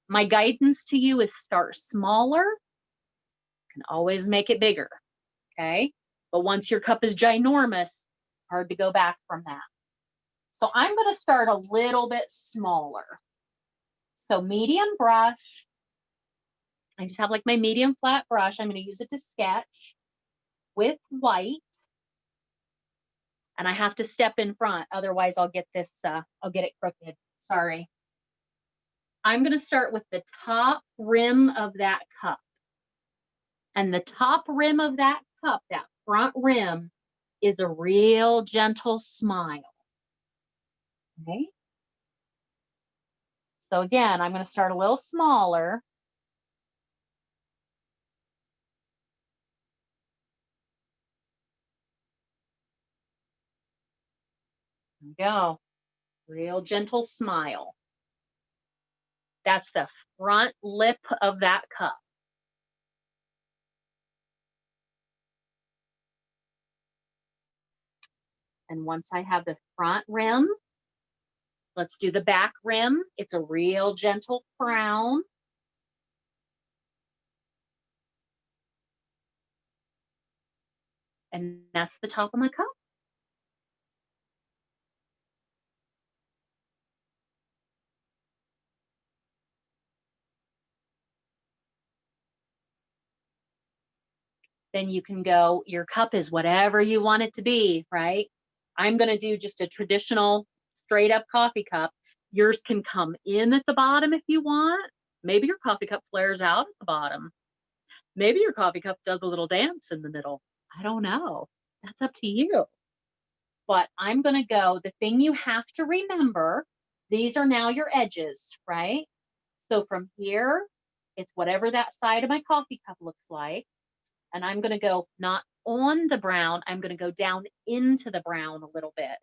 Speaker 1: My guidance to you is start smaller. You can always make it bigger, okay? But once your cup is ginormous, hard to go back from that. So I'm going to start a little bit smaller. So medium brush. I just have like my medium flat brush. I'm going to use it to sketch with white. And I have to step in front, otherwise I'll get this, I'll get it crooked. Sorry. I'm going to start with the top rim of that cup. And the top rim of that cup, that front rim, is a real gentle smile. Okay. So again, I'm going to start a little smaller. There we go. Real gentle smile. That's the front lip of that cup. And once I have the front rim, let's do the back rim. It's a real gentle crown. And that's the top of my cup. Then you can go, your cup is whatever you want it to be, right? I'm going to do just a traditional straight up coffee cup. Yours can come in at the bottom if you want. Maybe your coffee cup flares out at the bottom. Maybe your coffee cup does a little dance in the middle. I don't know. That's up to you. But I'm going to go, the thing you have to remember, these are now your edges, right? So from here, it's whatever that side of my coffee cup looks like. And I'm going to go not on the brown, I'm going to go down into the brown a little bit.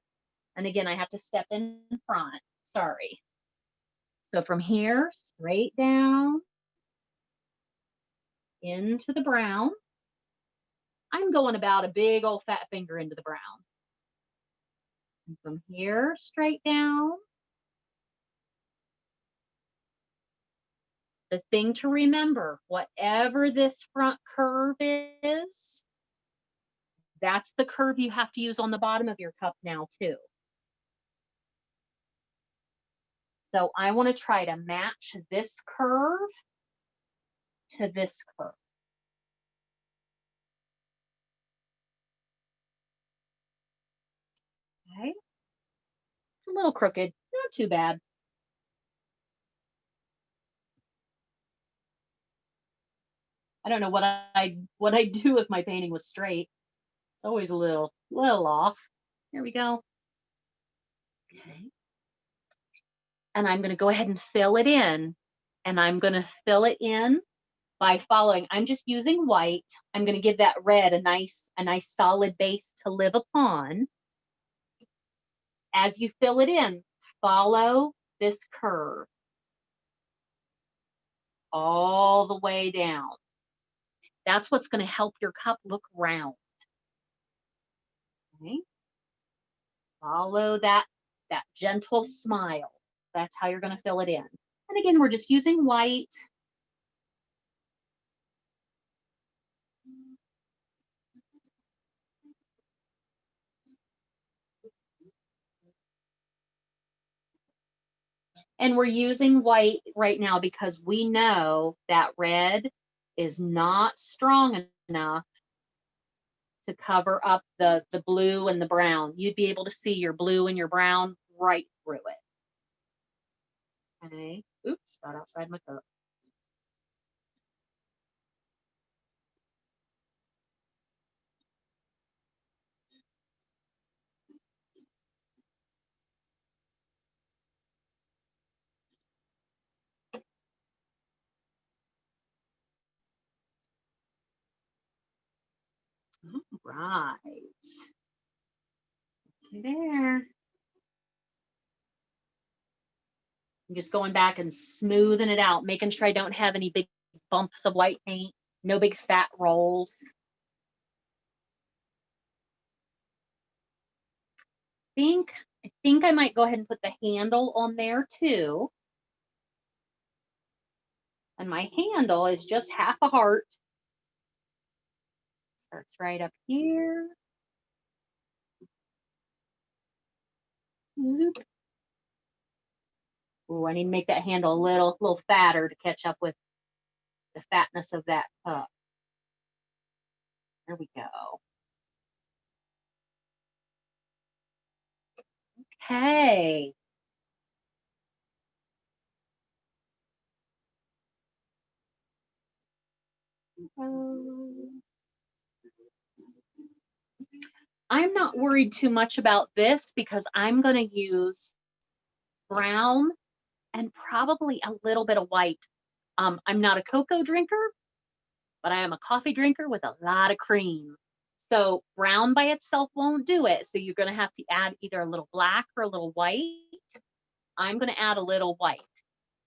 Speaker 1: And again, I have to step in front. Sorry. So from here, straight down into the brown. I'm going about a big old fat finger into the brown. And from here, straight down. The thing to remember, whatever this front curve is, that's the curve you have to use on the bottom of your cup now too. So I want to try to match this curve to this curve. Okay. It's a little crooked, not too bad. I don't know what I'd do if my painting was straight. It's always a little off. Here we go. Okay. And I'm going to go ahead and fill it in. And I'm going to fill it in by following. I'm just using white. I'm going to give that red a nice solid base to live upon. As you fill it in, follow this curve all the way down. That's what's going to help your cup look round. Okay. Follow that gentle smile. That's how you're going to fill it in. And again, we're just using white. And we're using white right now because we know that red is not strong enough to cover up the blue and the brown. You'd be able to see your blue and your brown right through it. Okay. Oops, got outside my cup. right. There. I'm just going back and smoothing it out, making sure I don't have any big bumps of white paint, no big fat rolls. I think I might go ahead and put the handle on there too. And my handle is just half a heart. Starts right up here. Zoop. Ooh, I need to make that handle a little fatter to catch up with the fatness of that cup. There we go. Okay. I'm not worried too much about this because I'm going to use brown and probably a little bit of white. I'm not a cocoa drinker, but I am a coffee drinker with a lot of cream. So brown by itself won't do it. So you're going to have to add either a little black or a little white. I'm going to add a little white.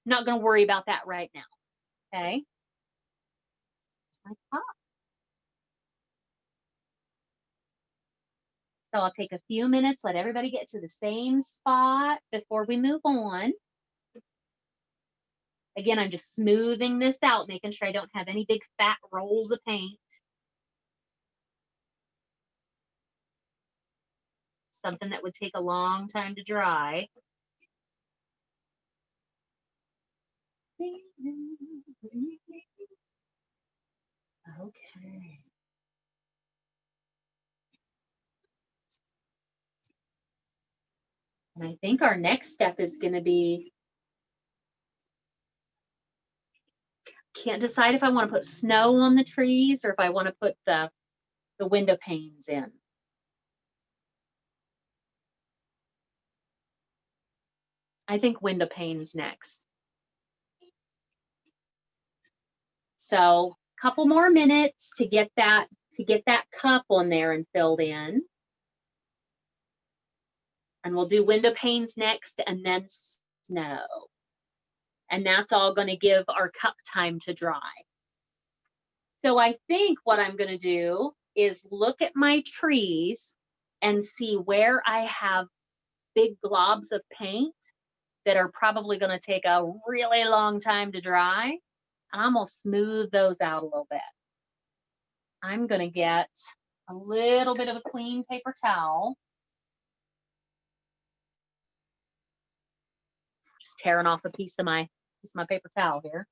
Speaker 1: Not going to worry about that right now. Okay. My top. So I'll take a few minutes, let everybody get to the same spot before we move on. Again, I'm just smoothing this out, making sure I don't have any big fat rolls of paint. Something that would take a long time to dry. Okay. And I think our next step is going to be, can't decide if I want to put snow on the trees or if I want to put the window panes in. I think window panes next. So a couple more minutes to get that cup on there and filled in. And we'll do window panes next and then snow. And that's all going to give our cup time to dry. So I think what I'm going to do is look at my trees and see where I have big globs of paint that are probably going to take a really long time to dry. And I'm going to smooth those out a little bit. I'm going to get a little bit of a clean paper towel. Just tearing off a piece of my paper towel here.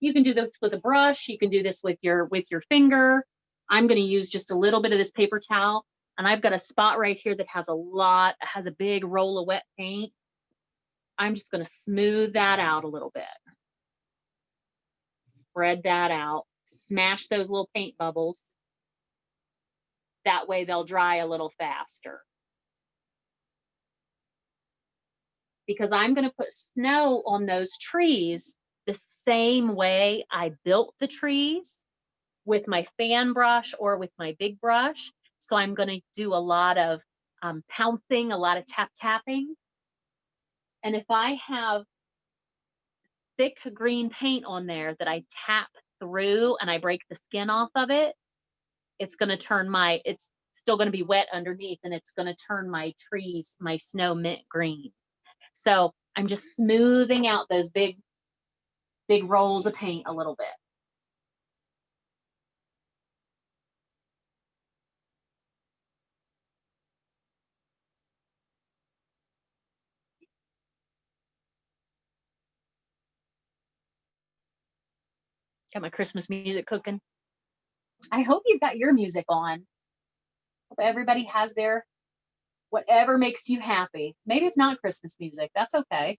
Speaker 1: You can do this with a brush. You can do this with your finger. I'm going to use just a little bit of this paper towel. And I've got a spot right here that has a big roll of wet paint. I'm just going to smooth that out a little bit. Spread that out. Smash those little paint bubbles. That way they'll dry a little faster. Because I'm going to put snow on those trees the same way I built the trees, with my fan brush or with my big brush. So I'm going to do a lot of pouncing, a lot of tapping. And if I have thick green paint on there that I tap through and I break the skin off of it, it's going to turn it's still going to be wet underneath, and it's going to turn my trees, my snow, mint green. So I'm just smoothing out those big rolls of paint a little bit. Got my Christmas music cooking. I hope you've got your music on. Hope everybody has their, whatever makes you happy. Maybe it's not Christmas music. That's okay.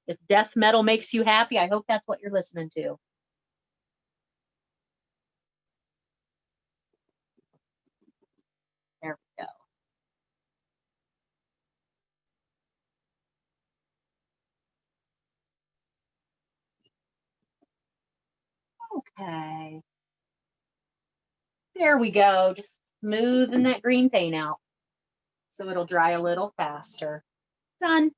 Speaker 1: If death metal makes you happy, I hope that's what you're listening to. There we go. Okay. There we go. Just smoothing that green paint out so it'll dry a little faster. Done.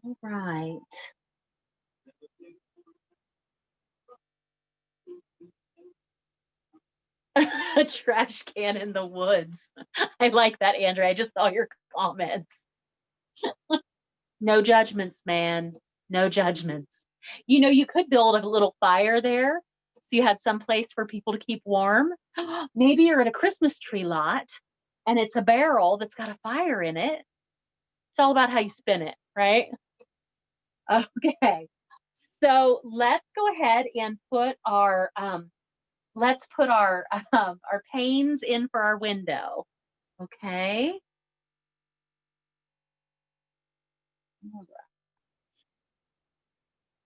Speaker 1: All right. A trash can in the woods. I like that, Andrea. I just saw your comments. No judgments, man. No judgments. You know, you could build a little fire there so you had some place for people to keep warm. Maybe you're at a Christmas tree lot and it's a barrel that's got a fire in it. It's all about how you spin it, right? Okay. So let's go ahead and put our our panes in for our window. Okay.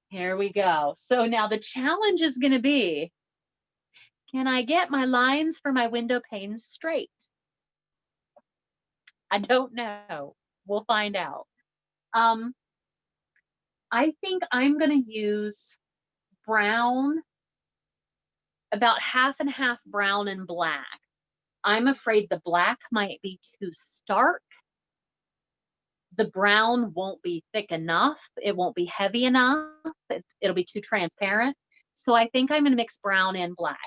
Speaker 1: Here we go. So now the challenge is going to be, can I get my lines for my window panes straight? I don't know. We'll find out. I think I'm going to use brown, about half and half brown and black. I'm afraid the black might be too stark. The brown won't be thick enough. It won't be heavy enough. It'll be too transparent. So I think I'm going to mix brown and black.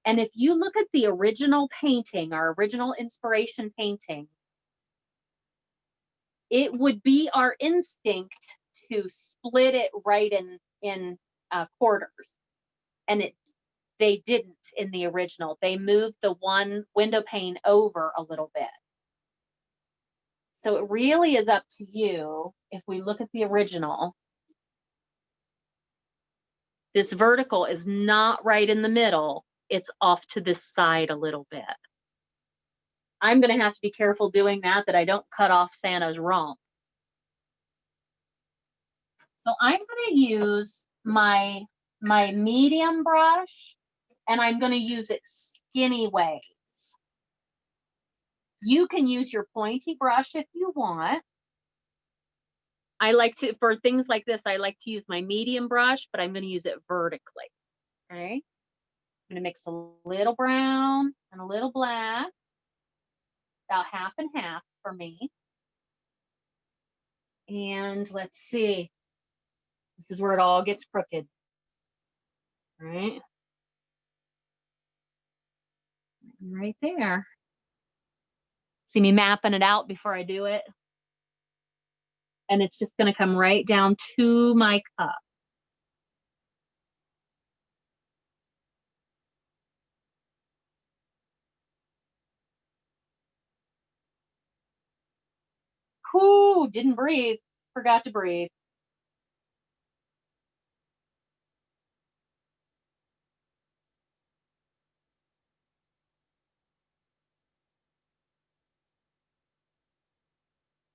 Speaker 1: And if you look at the original painting, our original inspiration painting, it would be our instinct to split it right in quarters. And they didn't in the original. They moved the one window pane over a little bit. So it really is up to you. If we look at the original, this vertical is not right in the middle. It's off to this side a little bit. I'm going to have to be careful doing that I don't cut off Santa's rump. So I'm going to use my medium brush, and I'm going to use it skinny ways. You can use your pointy brush if you want. I like to, for things like this, I like to use my medium brush, but I'm going to use it vertically. Okay. I'm going to mix a little brown and a little black, about half and half for me. And let's see. This is where it all gets crooked. All right. Right there. See me mapping it out before I do it? And it's just going to come right down to my cup. Whoo, didn't breathe. Forgot to breathe.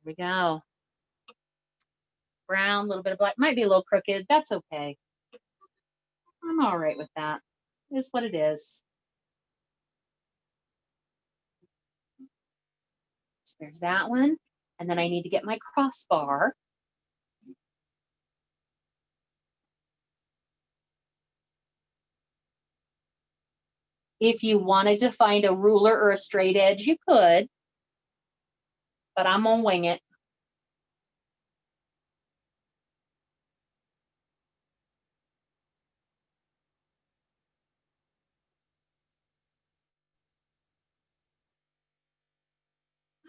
Speaker 1: Here we go. Brown, a little bit of black. Might be a little crooked. That's okay. I'm all right with that. It's what it is. So there's that one. And then I need to get my crossbar. If you wanted to find a ruler or a straight edge, you could, but I'm gonna wing it.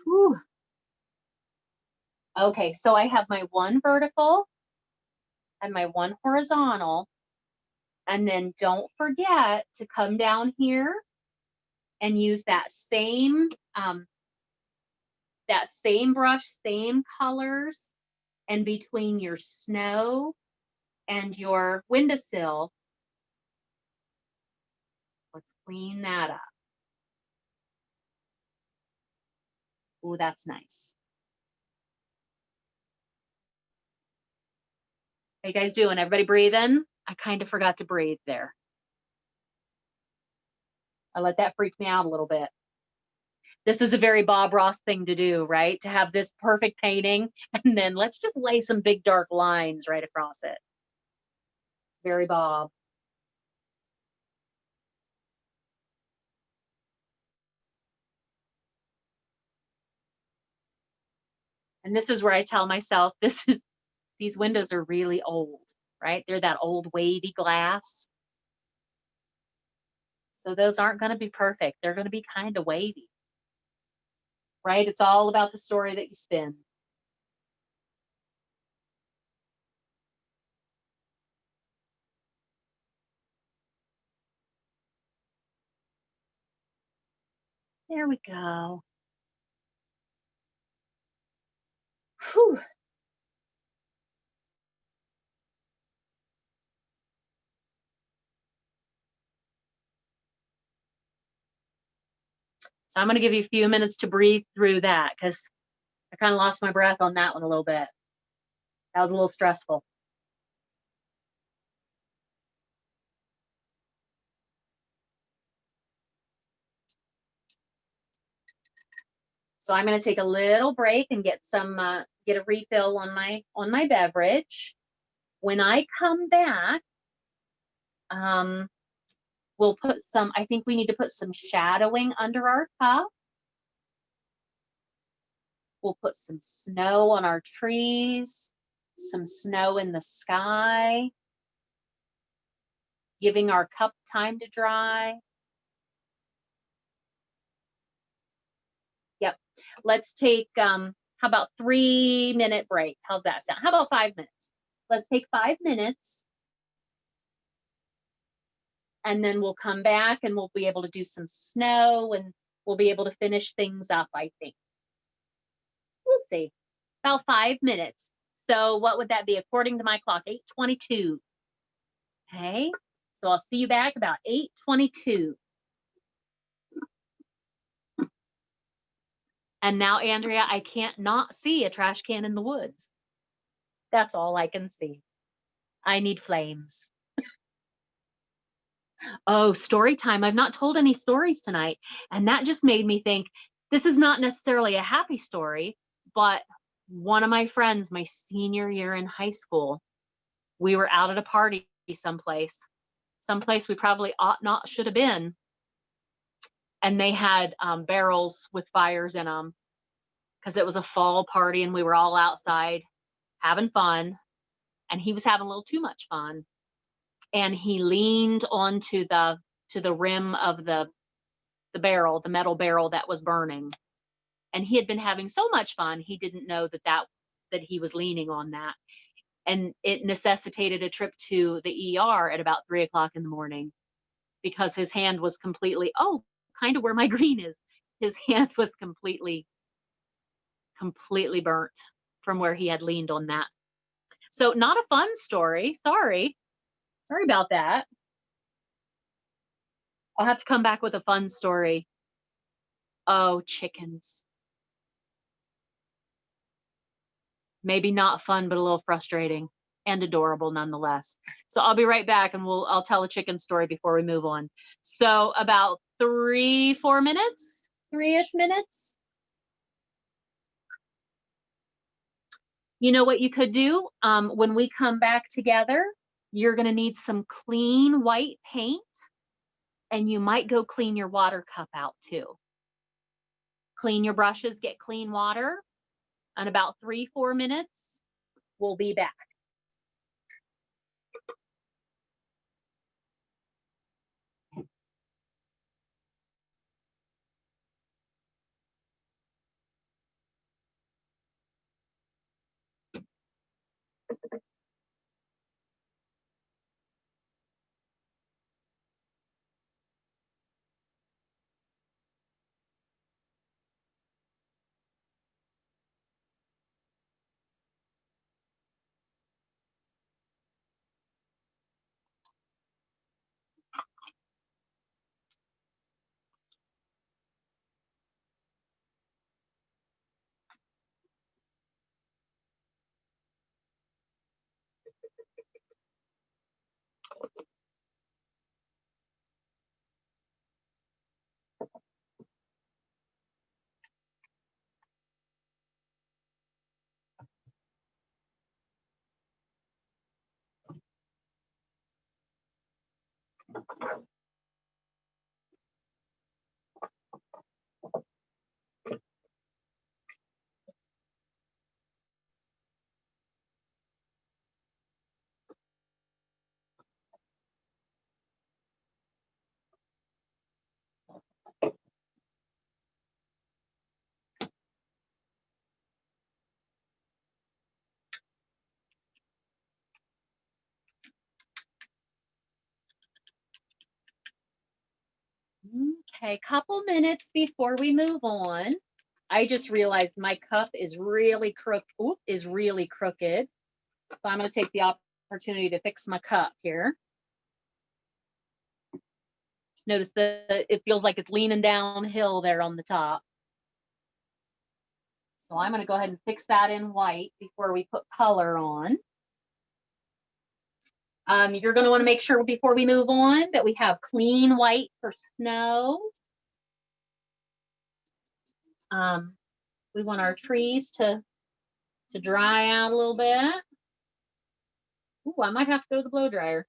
Speaker 1: Whew. Okay, so I have my one vertical and my one horizontal, and then don't forget to come down here and use that same brush, same colors, and between your snow and your windowsill, let's clean that up. Oh, that's nice. How you guys doing? Everybody breathing? I kind of forgot to breathe there. I let that freak me out a little bit. This is a very Bob Ross thing to do, right? To have this perfect painting, and then let's just lay some big dark lines right across it. Very bob. And this is where I tell myself, these windows are really old, right? They're that old wavy glass. So those aren't going to be perfect. They're going to be kind of wavy, right? It's all about the story that you spin. There we go. Whew. So I'm going to give you a few minutes to breathe through that because I kind of lost my breath on that one a little bit. That was a little stressful. So I'm going to take a little break and get a refill on my beverage. When I come back, we'll put some, I think we need to put some shadowing under our cup. We'll put some snow on our trees, some snow in the sky, giving our cup time to dry. Yep. Let's take, how about 3-minute break? How's that sound? How about 5 minutes? Let's take 5 minutes. And then we'll come back and we'll be able to do some snow and we'll be able to finish things up, I think. We'll see. About 5 minutes. So what would that be according to my clock? 8:22. Okay. So I'll see you back about 8:22. And now, Andrea, I can't not see a trash can in the woods. That's all I can see. I need flames. Oh, story time. I've not told any stories tonight. And that just made me think this is not necessarily a happy story, but one of my friends, my senior year in high school, we were out at a party someplace we probably ought not should have been. And they had barrels with fires in them because it was a fall party and we were all outside having fun. And he was having a little too much fun. And he leaned onto the rim of the barrel, the metal barrel that was burning. And he had been having so much fun, he didn't know that he was leaning on that. And it necessitated a trip to the ER at about 3 o'clock in the morning because his hand was completely, kind of where my green is. His hand was completely burnt from where he had leaned on that. So not a fun story. Sorry about that. I'll have to come back with a fun story. Oh, chickens. Maybe not fun, but a little frustrating and adorable nonetheless. So I'll be right back and I'll tell a chicken story before we move on. So about 3-4 minutes, 3-ish minutes. You know what you could do? When we come back together, you're going to need some clean white paint and you might go clean your water cup out too. Clean your brushes, get clean water. In about 3-4 minutes, we'll be back. Okay, couple minutes before we move on. I just realized my cup is really crooked. So I'm going to take the opportunity to fix my cup here. Notice that it feels like it's leaning downhill there on the top. So I'm going to go ahead and fix that in white before we put color on. You're going to want to make sure before we move on that we have clean white for snow. We want our trees to dry out a little bit. Ooh, I might have to go to the blow dryer.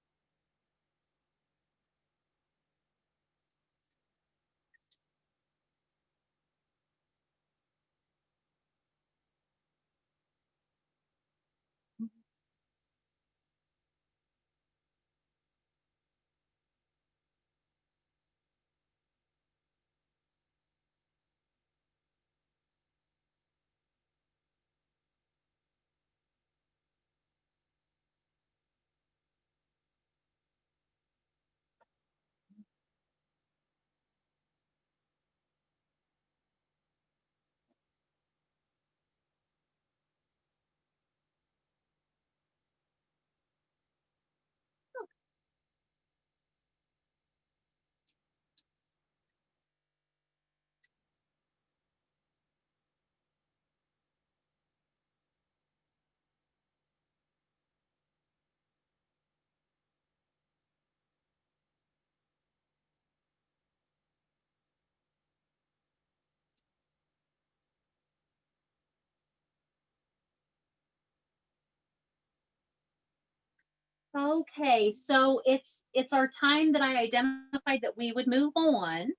Speaker 1: Okay, so it's our time that I identified that we would move on.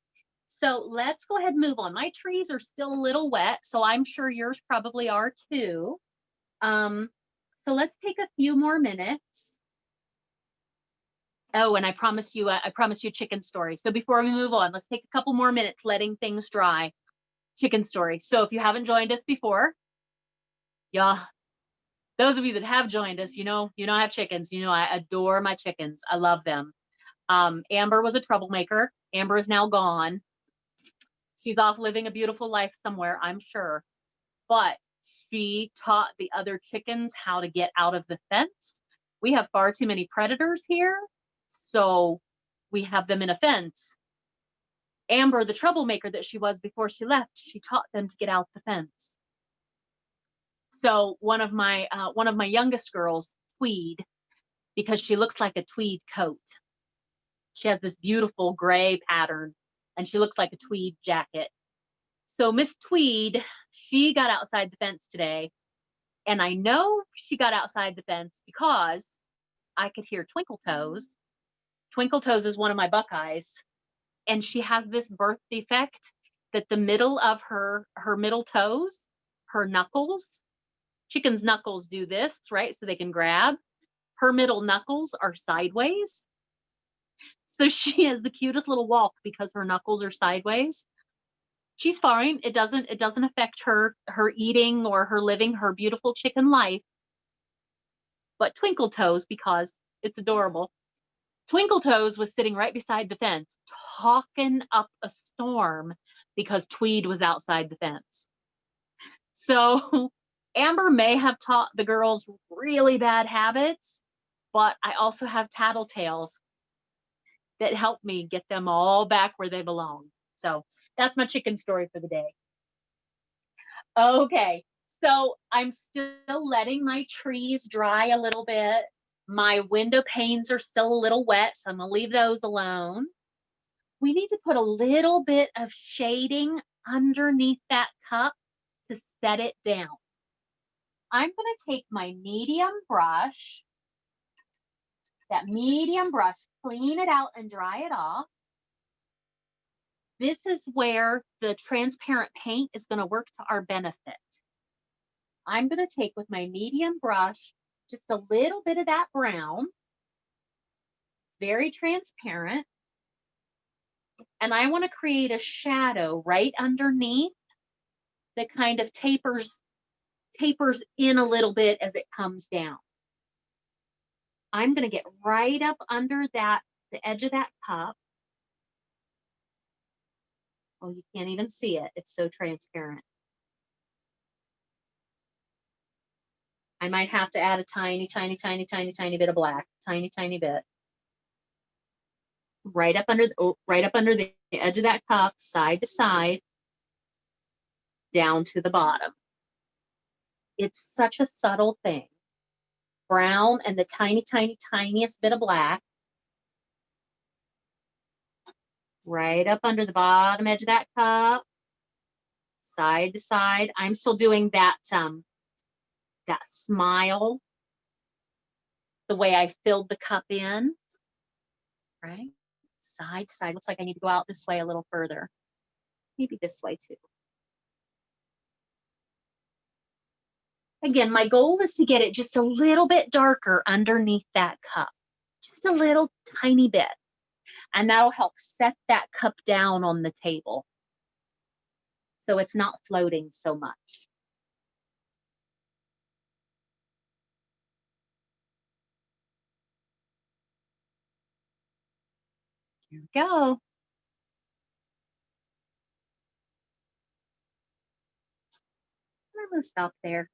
Speaker 1: So let's go ahead and move on. My trees are still a little wet, so I'm sure yours probably are too. So let's take a few more minutes. Oh, and I promised you a chicken story. So before we move on, let's take a couple more minutes letting things dry. Chicken story. So if you haven't joined us before, yeah, those of you that have joined us, I have chickens. I adore my chickens. I love them. Amber was a troublemaker. Amber is now gone. She's off living a beautiful life somewhere, I'm sure. But she taught the other chickens how to get out of the fence. We have far too many predators here, so we have them in a fence. Amber, the troublemaker that she was before she left, she taught them to get out the fence. So one of my youngest girls, Tweed, because she looks like a tweed coat. She has this beautiful gray pattern, and she looks like a tweed jacket. So Miss Tweed, she got outside the fence today, and I know she got outside the fence because I could hear Twinkle Toes. Twinkle Toes is one of my Buckeyes, and she has this birth defect that the middle of her middle toes, her knuckles, chickens' knuckles do this, right? So they can grab. Her middle knuckles are sideways. So she has the cutest little walk because her knuckles are sideways. She's fine. It doesn't affect her eating or her living her beautiful chicken life. But Twinkle Toes, because it's adorable. Twinkle Toes was sitting right beside the fence, talking up a storm because Tweed was outside the fence. So Amber may have taught the girls really bad habits, but I also have tattletales that help me get them all back where they belong. So that's my chicken story for the day. Okay, so I'm still letting my trees dry a little bit. My window panes are still a little wet, so I'm gonna leave those alone. We need to put a little bit of shading underneath that cup to set it down. I'm gonna take my medium brush, clean it out and dry it off. This is where the transparent paint is gonna work to our benefit. I'm gonna take with my medium brush just a little bit of that brown. It's very transparent. And I want to create a shadow right underneath that kind of tapers in a little bit as it comes down. I'm going to get right up under the edge of that cup. Oh, you can't even see it. It's so transparent. I might have to add a tiny, tiny, tiny, tiny, tiny bit of black. Tiny, tiny bit. Right up under the edge of that cup, side to side, down to the bottom. It's such a subtle thing. Brown and the tiny, tiny, tiniest bit of black. Right up under the bottom edge of that cup, side to side. I'm still doing that, that smile, the way I filled the cup in, right? Side to side. Looks like I need to go out this way a little further. Maybe this way too. Again, my goal is to get it just a little bit darker underneath that cup, just a little tiny bit. And that'll help set that cup down on the table so it's not floating so much. Here we go. I'm going to stop there.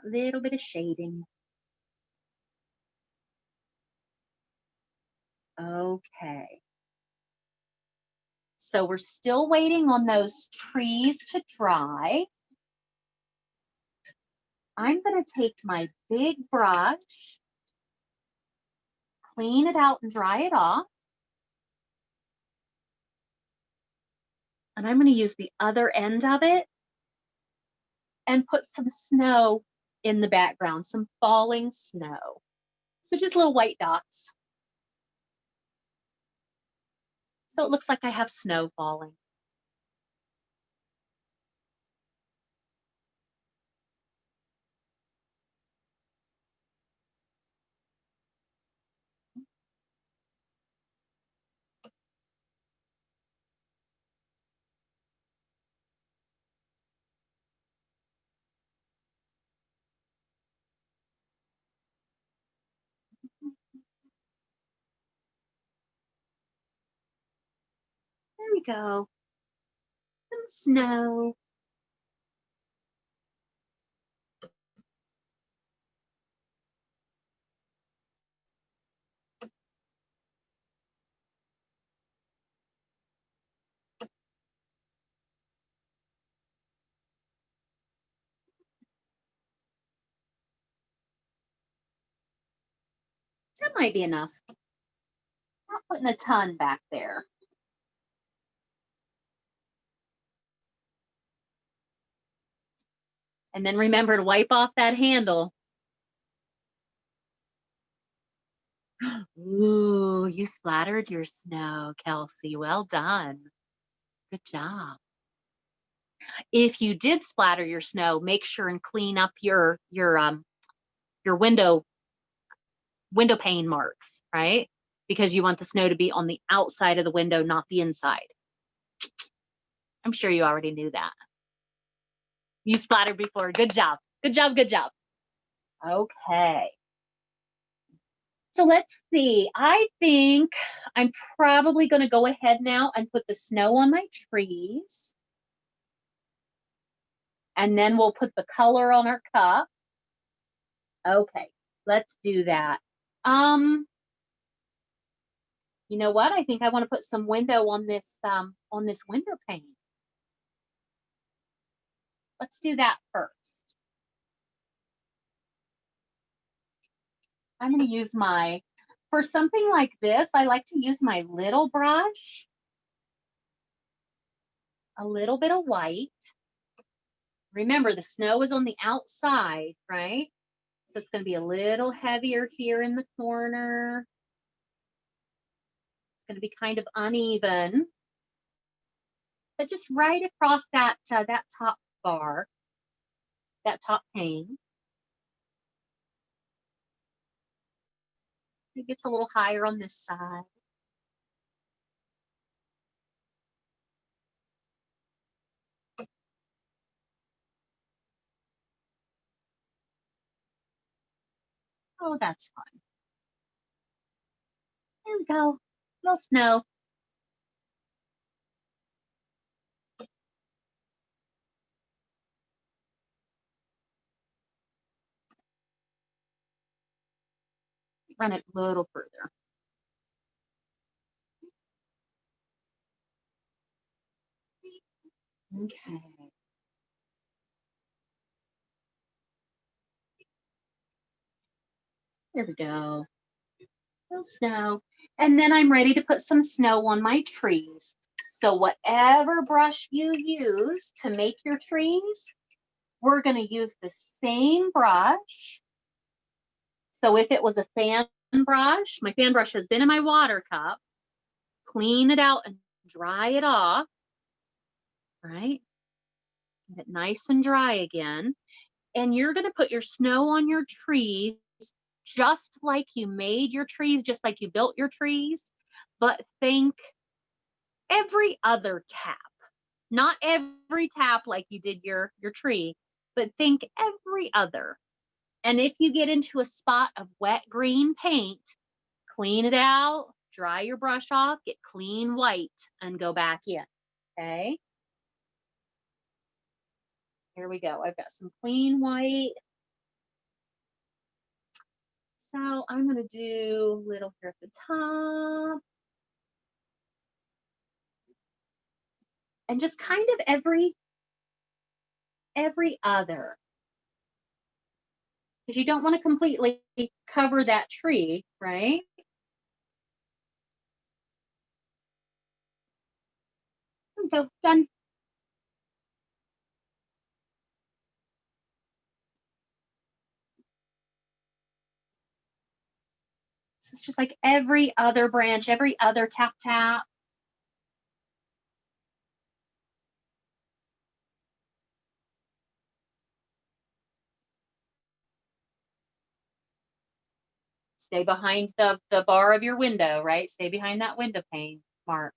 Speaker 1: A little bit of shading. Okay. So we're still waiting on those trees to dry. I'm going to take my big brush, clean it out and dry it off. And I'm going to use the other end of it and put some snow in the background, some falling snow. So just little white dots. So it looks like I have snow falling. There we go. Some snow. That might be enough. Not putting a ton back there. And then remember to wipe off that handle. Ooh, you splattered your snow, Kelsey. Well done. Good job. If you did splatter your snow, make sure and clean up your window pane marks, right? Because you want the snow to be on the outside of the window, not the inside. I'm sure you already knew that. You splattered before. Good job. Good job. Good job. Okay. So let's see. I think I'm probably going to go ahead now and put the snow on my trees. And then we'll put the color on our cup. Okay, let's do that. You know what? I think I want to put some window on this window pane. Let's do that first. I'm going to use for something like this, I like to use my little brush, a little bit of white. Remember, the snow is on the outside, right? So it's going to be a little heavier here in the corner. It's going to be kind of uneven, but just right across that top bar, that top pane. It gets a little higher on this side. Oh, that's fun. There we go. No snow. run it a little further. Okay. There we go. Little snow. And then I'm ready to put some snow on my trees. So whatever brush you use to make your trees, we're going to use the same brush. So if it was a fan brush, my fan brush has been in my water cup. Clean it out and dry it off, right? Get it nice and dry again. And you're going to put your snow on your trees just like you made your trees, just like you built your trees. But think every other tap, not every tap like you did your tree, but think every other. And if you get into a spot of wet green paint, clean it out, dry your brush off, get clean white, and go back in, okay? Here we go. I've got some clean white. So I'm going to do a little here at the top. And just kind of every other. Because you don't want to completely cover that tree, right? There we go, done. So it's just like every other branch, every other tap tap. Stay behind the bar of your window, right? Stay behind that window pane, Mark.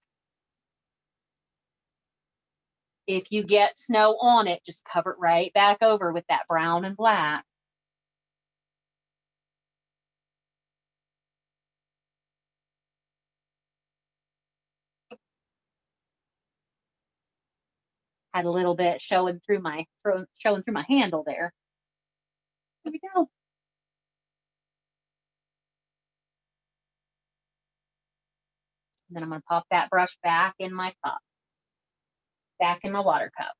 Speaker 1: If you get snow on it, just cover it right back over with that brown and black. Had a little bit showing through my handle there. There we go. And then I'm going to pop that brush back in my cup, back in my water cup.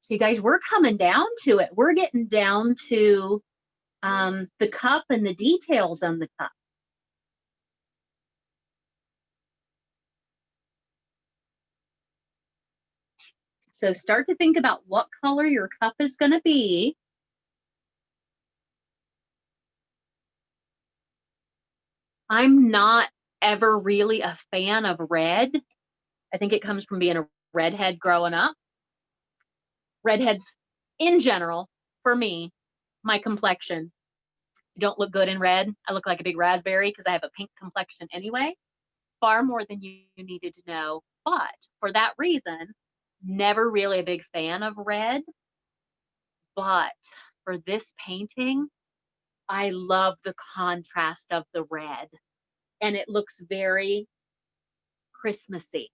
Speaker 1: So you guys, we're coming down to it. We're getting down to the cup and the details on the cup. So start to think about what color your cup is going to be. I'm not ever really a fan of red. I think it comes from being a redhead growing up. Redheads in general, for me, my complexion, don't look good in red. I look like a big raspberry because I have a pink complexion anyway. Far more than you needed to know. But for that reason, never really a big fan of red. But for this painting, I love the contrast of the red. And it looks very Christmassy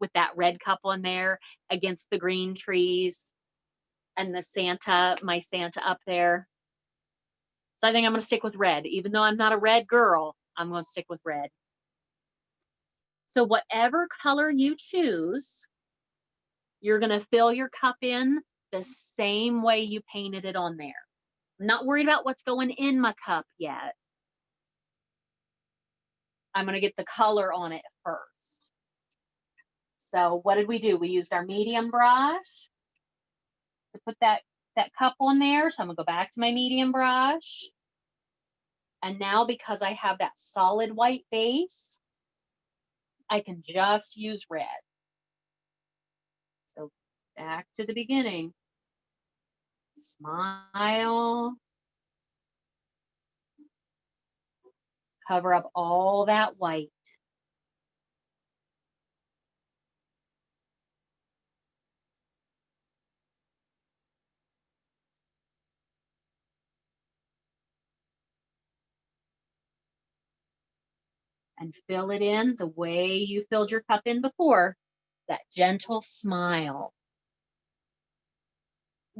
Speaker 1: with that red couple in there against the green trees and the Santa, my Santa up there. So I think I'm going to stick with red. Even though I'm not a red girl, I'm going to stick with red. So whatever color you choose, you're going to fill your cup in the same way you painted it on there. I'm not worried about what's going in my cup yet. I'm going to get the color on it first. So what did we do? We used our medium brush to put that cup on there. So I'm going to go back to my medium brush. And now because I have that solid white base, I can just use red. So back to the beginning. Smile. Cover up all that white. And fill it in the way you filled your cup in before, that gentle smile.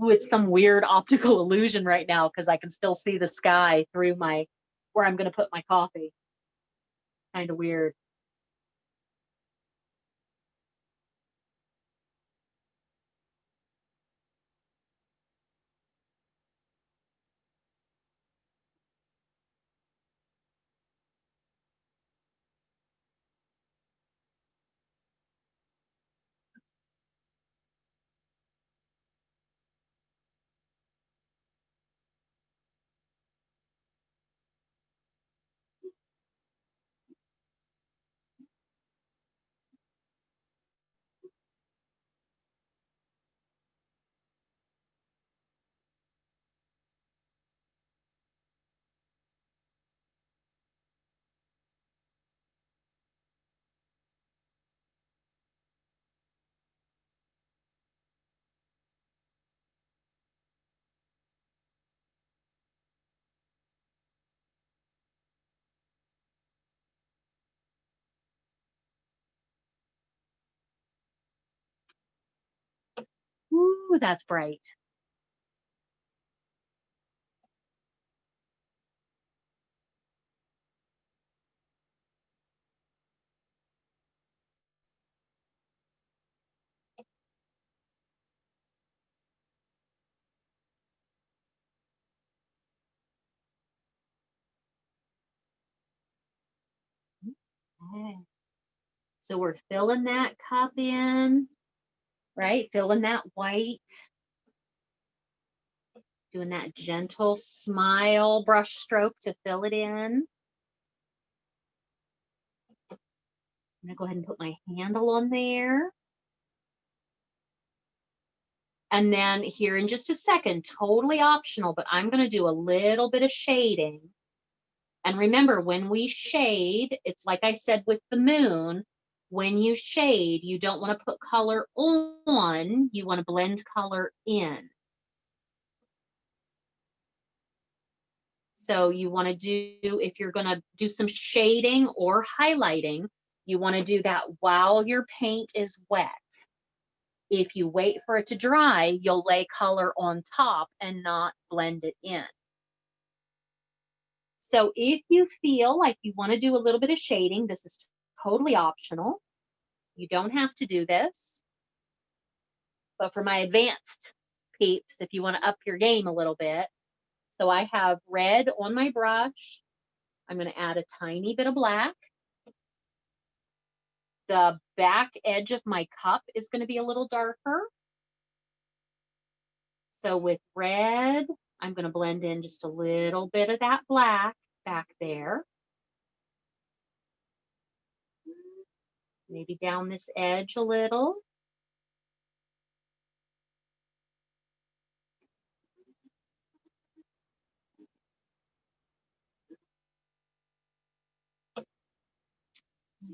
Speaker 1: With some weird optical illusion right now because I can still see the sky through my, where I'm going to put my coffee. Kind of weird. Ooh, that's bright. Okay. So we're filling that cup in, right? Filling that white. Doing that gentle smile brush stroke to fill it in. I'm gonna go ahead and put my handle on there. And then here in just a second, totally optional, but I'm gonna do a little bit of shading. And remember, when we shade, it's like I said with the moon, when you shade, you don't want to put color on, you want to blend color in. So you want to do, if you're going to do some shading or highlighting, you want to do that while your paint is wet. If you wait for it to dry, you'll lay color on top and not blend it in. So if you feel like you want to do a little bit of shading, this is totally optional. You don't have to do this. But for my advanced peeps, if you want to up your game a little bit, so I have red on my brush. I'm going to add a tiny bit of black. The back edge of my cup is going to be a little darker. So with red, I'm going to blend in just a little bit of that black back there. Maybe down this edge a little.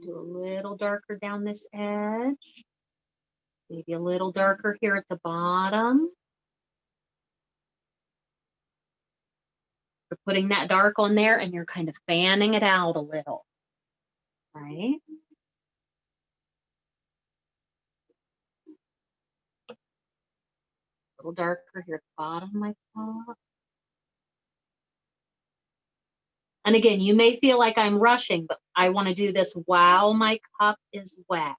Speaker 1: Do a little darker down this edge. Maybe a little darker here at the bottom. You're putting that dark on there and you're kind of fanning it out a little, right? A little darker here at the bottom of my cup. And again, you may feel like I'm rushing, but I want to do this while my cup is wet.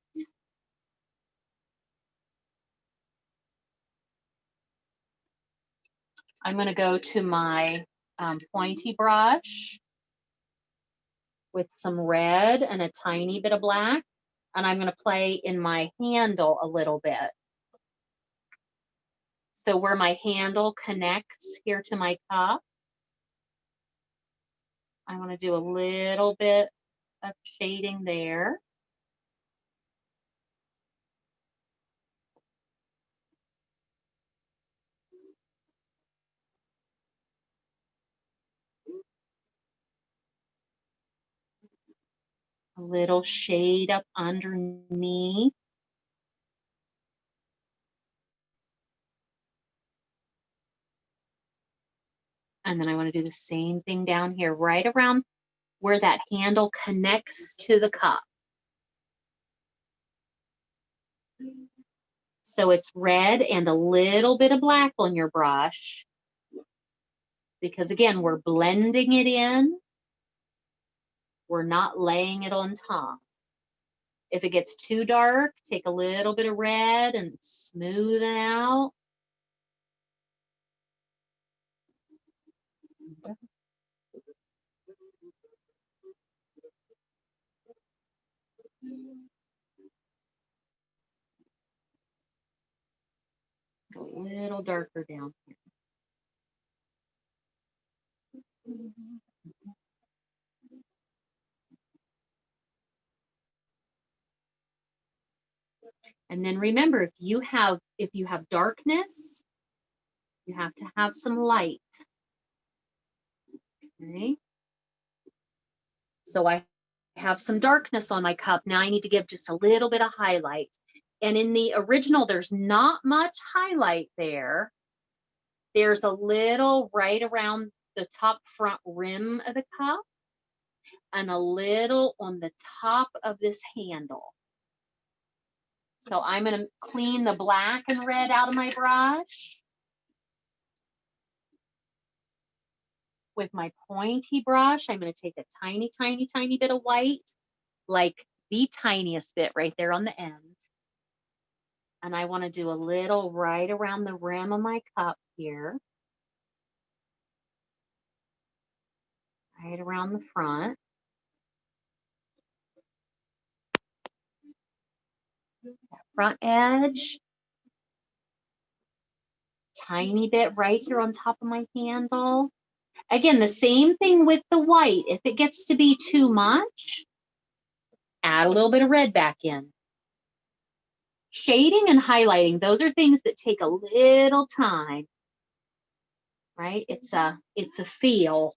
Speaker 1: I'm going to go to my pointy brush with some red and a tiny bit of black, and I'm going to play in my handle a little bit. So where my handle connects here to my cup, I want to do a little bit of shading there. A little shade up underneath. And then I want to do the same thing down here, right around where that handle connects to the cup. So it's red and a little bit of black on your brush. Because again, we're blending it in. We're not laying it on top. If it gets too dark, take a little bit of red and smooth it out. Go a little darker down here. And then remember, if you have darkness, you have to have some light. Okay. So I have some darkness on my cup. Now I need to give just a little bit of highlight. And in the original, there's not much highlight there. There's a little right around the top front rim of the cup and a little on the top of this handle. So I'm going to clean the black and red out of my brush with my pointy brush. I'm going to take a tiny, tiny, tiny bit of white, like the tiniest bit right there on the end. And I want to do a little right around the rim of my cup here. Right around the front. That front edge. Tiny bit right here on top of my handle. Again, the same thing with the white. If it gets to be too much, add a little bit of red back in. Shading and highlighting, those are things that take a little time, right? It's a feel.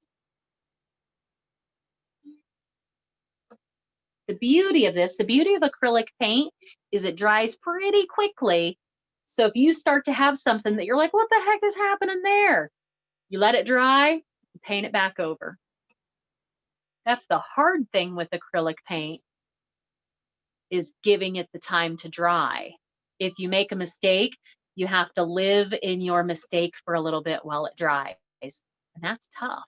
Speaker 1: The beauty of this, the beauty of acrylic paint is it dries pretty quickly. So if you start to have something that you're like, what the heck is happening there? You let it dry, you paint it back over. That's the hard thing with acrylic paint, is giving it the time to dry. If you make a mistake, you have to live in your mistake for a little bit while it dries. And that's tough.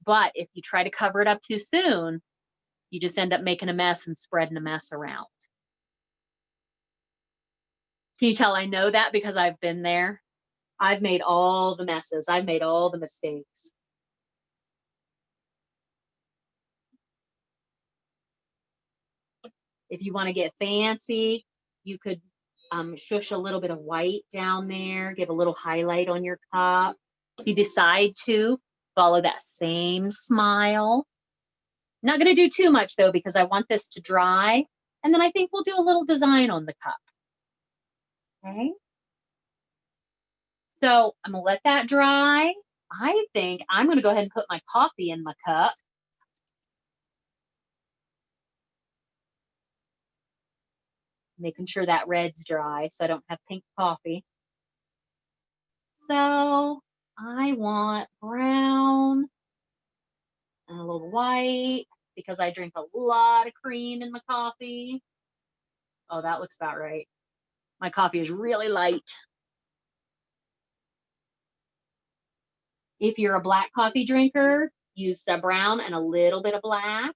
Speaker 1: But if you try to cover it up too soon, you just end up making a mess and spreading a mess around. Can you tell I know that because I've been there? I've made all the messes. I've made all the mistakes. If you want to get fancy, you could shush a little bit of white down there, give a little highlight on your cup. If you decide to, follow that same smile. I'm not going to do too much though, because I want this to dry. And then I think we'll do a little design on the cup. Okay. So I'm going to let that dry. I think I'm going to go ahead and put my coffee in my cup. Making sure that red's dry so I don't have pink coffee. So I want brown and a little white because I drink a lot of cream in my coffee. Oh, that looks about right. My coffee is really light. If you're a black coffee drinker, use the brown and a little bit of black.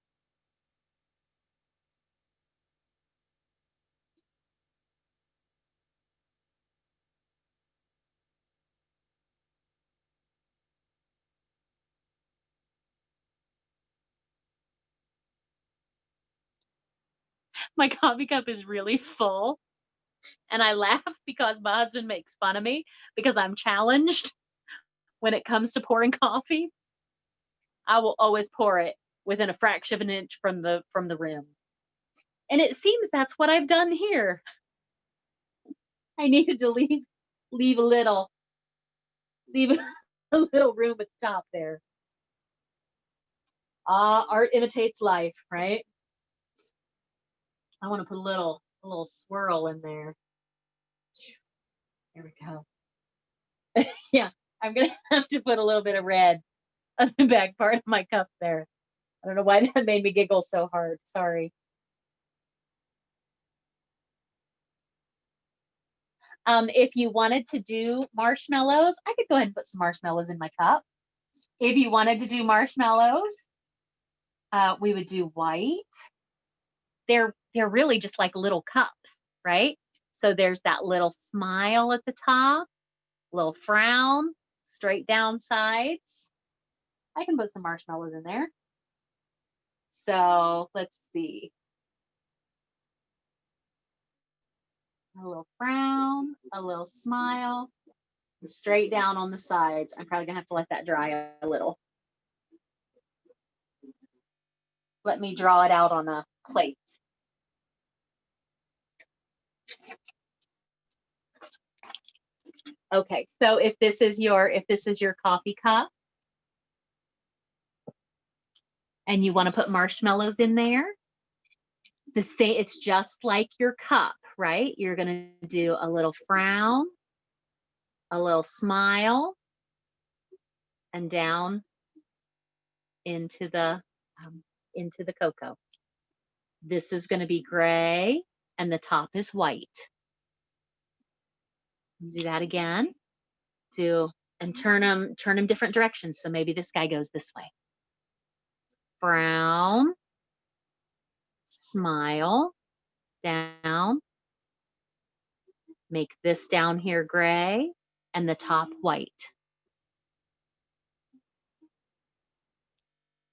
Speaker 1: My coffee cup is really full. And I laugh because my husband makes fun of me because I'm challenged when it comes to pouring coffee. I will always pour it within a fraction of an inch from the rim. And it seems that's what I've done here. I needed to leave a little room at the top there. Art imitates life, right? I want to put a little swirl in there. There we go. Yeah, I'm gonna have to put a little bit of red on the back part of my cup there. I don't know why that made me giggle so hard. Sorry. If you wanted to do marshmallows, I could go ahead and put some marshmallows in my cup. If you wanted to do marshmallows, we would do white. They're really just like little cups, right? So there's that little smile at the top, little frown, straight down sides. I can put some marshmallows in there. So let's see. A little frown, a little smile, and straight down on the sides. I'm probably gonna have to let that dry a little. Let me draw it out on a plate. Okay, so if this is your coffee cup and you want to put marshmallows in there, it's just like your cup, right? You're going to do a little frown, a little smile, and down into the cocoa. This is going to be gray and the top is white. Do that again. And turn them different directions. So maybe this guy goes this way. Brown, smile, down. Make this down here gray and the top white.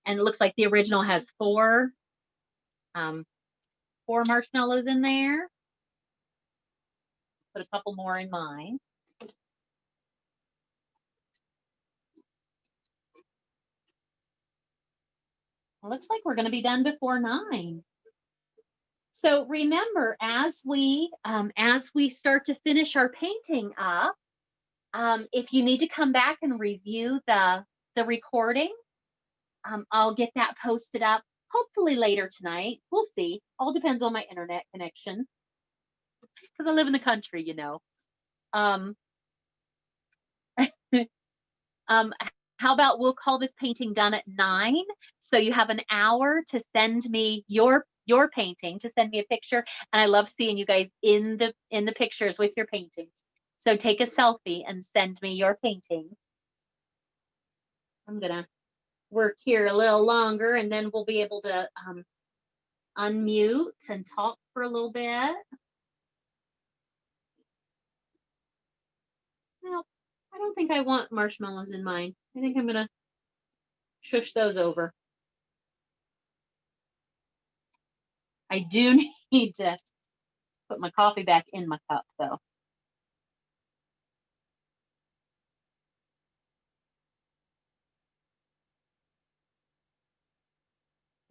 Speaker 1: And it looks like the original has four marshmallows in there. Put a couple more in mine. It looks like we're going to be done before 9. So remember, as we start to finish our painting up, if you need to come back and review the recording, I'll get that posted up hopefully later tonight. We'll see. All depends on my internet connection because I live in the country, you know. How about we'll call this painting done at 9, so you have an hour to send me your painting, to send me a picture, and I love seeing you guys in the pictures with your paintings. So take a selfie and send me your painting. I'm gonna work here a little longer and then we'll be able to unmute and talk for a little bit. Well, I don't think I want marshmallows in mine. I think I'm gonna shush those over. I do need to put my coffee back in my cup though.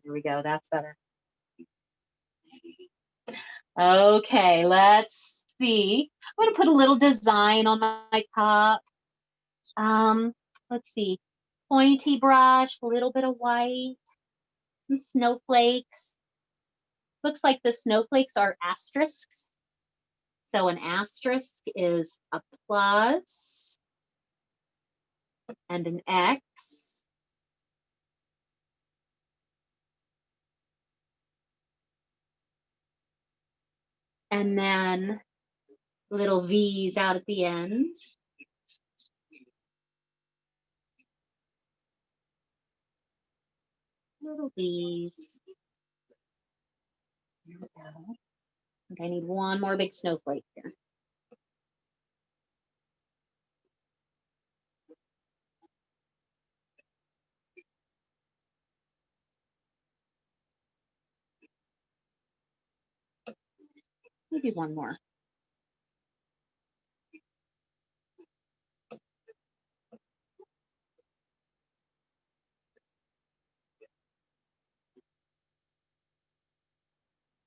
Speaker 1: Here we go, that's better. Okay, let's see. I'm gonna put a little design on my cup. Let's see, pointy brush, a little bit of white, some snowflakes. Looks like the snowflakes are asterisks. So an asterisk is a plus and an X. And then little V's out at the end. Little V's. There we go. I think I need one more big snowflake here. Maybe one more.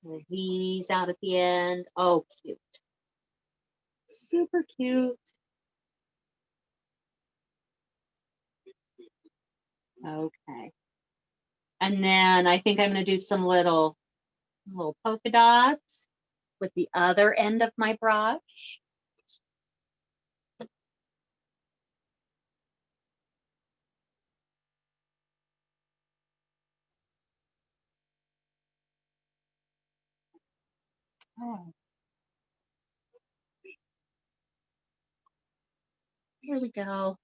Speaker 1: Little V's out at the end. Oh, cute. Super cute. Okay. And then I think I'm going to do some little polka dots with the other end of my brush. Oh. There we go.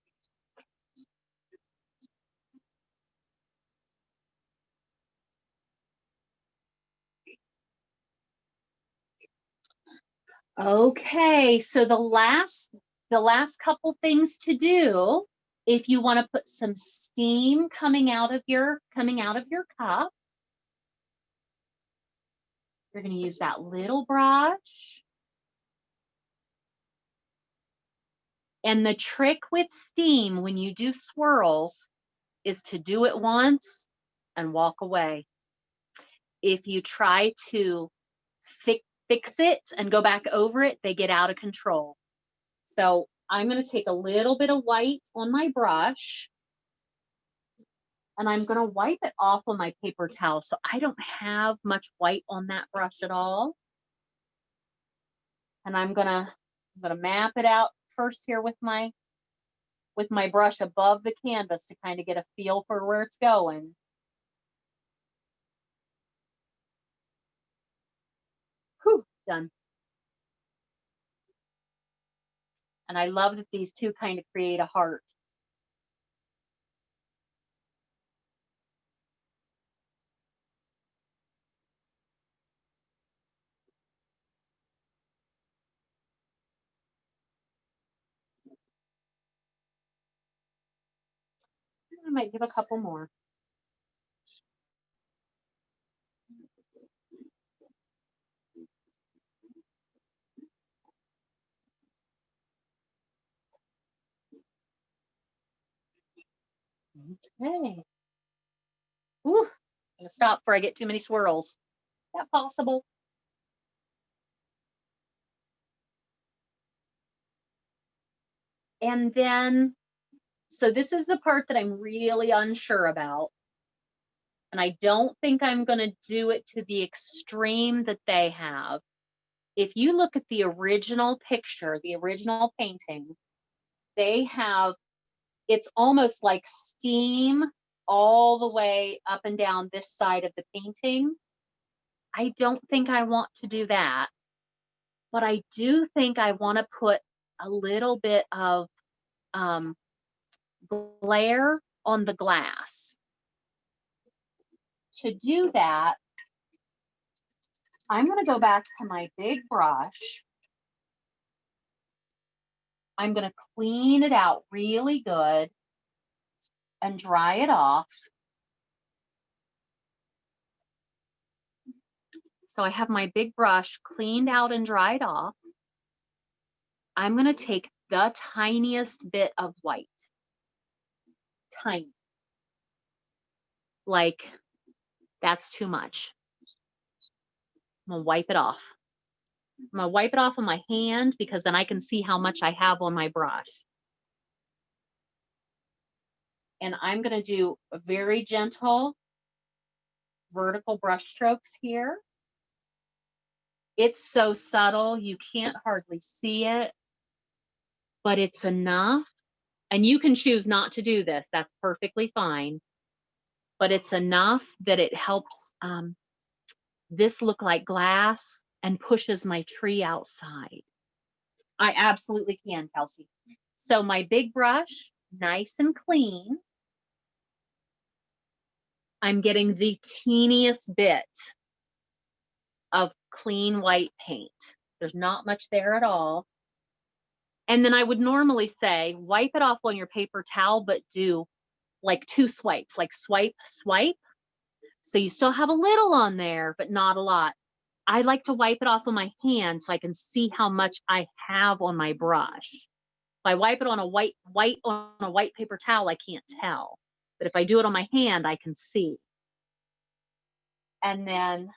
Speaker 1: Okay, so the last couple things to do, if you want to put some steam coming out of your cup, you're going to use that little brush. And the trick with steam when you do swirls is to do it once and walk away. If you try to fix it and go back over it, they get out of control. So I'm going to take a little bit of white on my brush and I'm going to wipe it off on my paper towel. So I don't have much white on that brush at all. And I'm going to map it out first here with my brush above the canvas to kind of get a feel for where it's going. Whew, done. And I love that these two kind of create a heart. I might give a couple more. Okay. Ooh, I'm gonna stop before I get too many swirls. Is that possible? And then, so this is the part that I'm really unsure about. And I don't think I'm going to do it to the extreme that they have. If you look at the original picture, the original painting, they have, it's almost like steam all the way up and down this side of the painting. I don't think I want to do that. But I do think I want to put a little bit of glare on the glass. To do that, I'm going to go back to my big brush. I'm going to clean it out really good and dry it off. So I have my big brush cleaned out and dried off. I'm going to take the tiniest bit of white. Tiny. Like, that's too much. I'm going to wipe it off. I'm going to wipe it off on my hand because then I can see how much I have on my brush. And I'm going to do a very gentle vertical brush strokes here. It's so subtle, you can't hardly see it, but it's enough. And you can choose not to do this. That's perfectly fine. But it's enough that it helps this look like glass and pushes my tree outside. I absolutely can, Kelsey. So my big brush, nice and clean. I'm getting the teeniest bit of clean white paint. There's not much there at all. And then I would normally say, wipe it off on your paper towel, but do like 2 swipes, like swipe, swipe. So you still have a little on there, but not a lot. I like to wipe it off on my hand so I can see how much I have on my brush. If I wipe it on a white paper towel, I can't tell. But if I do it on my hand, I can see. And then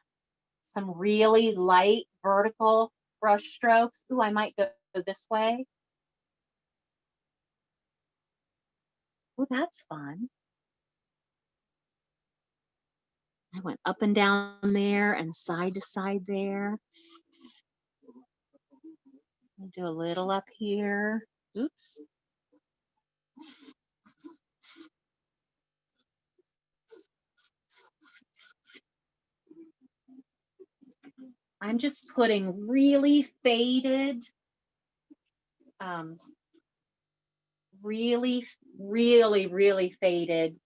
Speaker 1: some really light vertical brush strokes. Ooh, I might go this way. Ooh, that's fun. I went up and down there and side to side there. I'll do a little up here. Oops. I'm just putting really faded really, really, really faded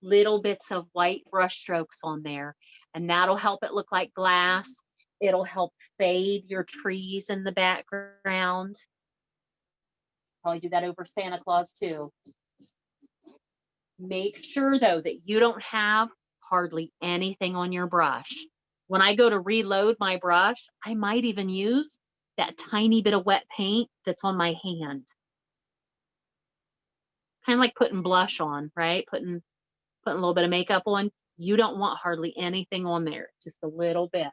Speaker 1: little bits of white brush strokes on there. And that'll help it look like glass. It'll help fade your trees in the background. Probably do that over Santa Claus too. Make sure though that you don't have hardly anything on your brush. When I go to reload my brush, I might even use that tiny bit of wet paint that's on my hand. Kind of like putting blush on, right? Putting a little bit of makeup on. You don't want hardly anything on there, just a little bit.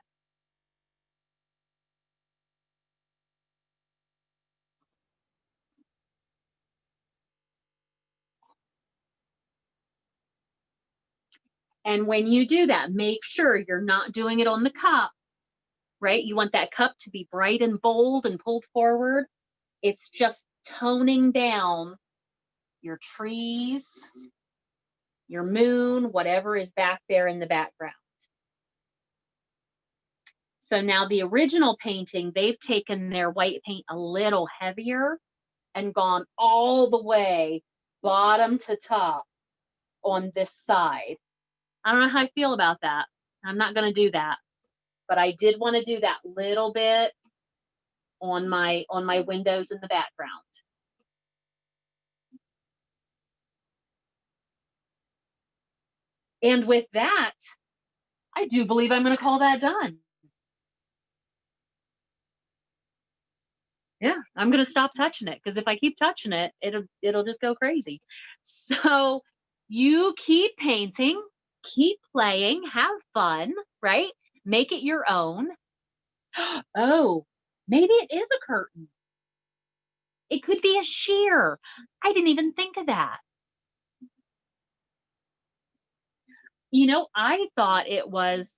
Speaker 1: And when you do that, make sure you're not doing it on the cup, right? You want that cup to be bright and bold and pulled forward. It's just toning down your trees, your moon, whatever is back there in the background. So now the original painting, they've taken their white paint a little heavier and gone all the way bottom to top on this side. I don't know how I feel about that. I'm not going to do that, but I did want to do that little bit on my windows in the background. And with that, I do believe I'm going to call that done. Yeah, I'm going to stop touching it, because if I keep touching it, it'll just go crazy. So you keep painting, keep playing, have fun, right? Make it your own. Oh, maybe it is a curtain. It could be a sheer. I didn't even think of that. You know, I thought it was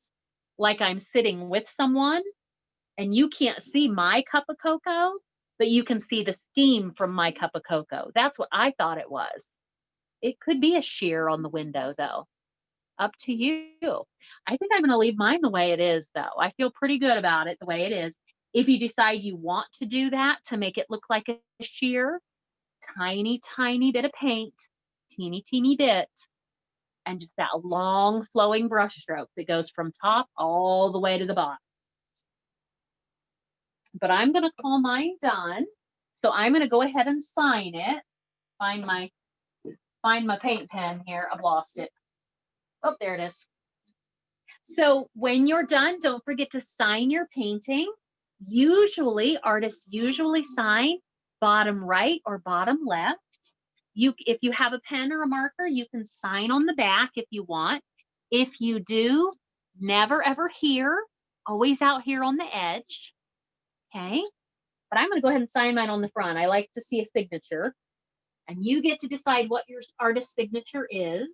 Speaker 1: like I'm sitting with someone and you can't see my cup of cocoa, but you can see the steam from my cup of cocoa. That's what I thought it was. It could be a sheer on the window, though. Up to you. I think I'm going to leave mine the way it is, though. I feel pretty good about it the way it is. If you decide you want to do that to make it look like a sheer, tiny, tiny bit of paint, teeny, teeny bit, and just that long flowing brush stroke that goes from top all the way to the bottom. But I'm going to call mine done. So I'm going to go ahead and sign it. Find my paint pen here. I've lost it. Oh, there it is. So when you're done, don't forget to sign your painting. Usually, artists usually sign bottom right or bottom left. If you have a pen or a marker, you can sign on the back if you want. If you do, never ever here, always out here on the edge. Okay, but I'm going to go ahead and sign mine on the front. I like to see a signature, and you get to decide what your artist's signature is.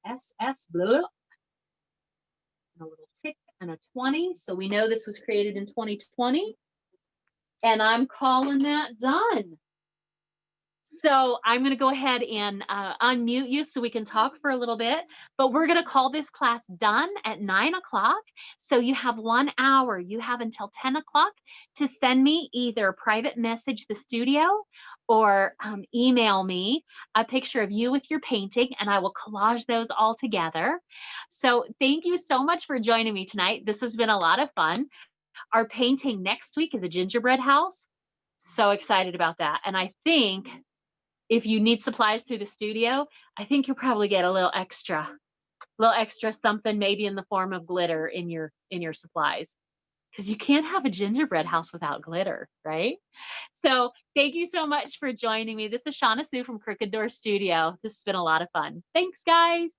Speaker 1: SS blah. And a little tick and a 20. So we know this was created in 2020. And I'm calling that done. So I'm going to go ahead and unmute you so we can talk for a little bit. But we're going to call this class done at 9 o'clock. So you have 1 hour. You have until 10 o'clock to send me either private message the studio or email me a picture of you with your painting, and I will collage those all together. So thank you so much for joining me tonight. This has been a lot of fun. Our painting next week is a gingerbread house. So excited about that. And I think if you need supplies through the studio, I think you'll probably get a little extra something, maybe in the form of glitter in your supplies, because you can't have a gingerbread house without glitter, right? So thank you so much for joining me. This is Shauna Sue from Crooked Door Studio. This has been a lot of fun. Thanks, guys.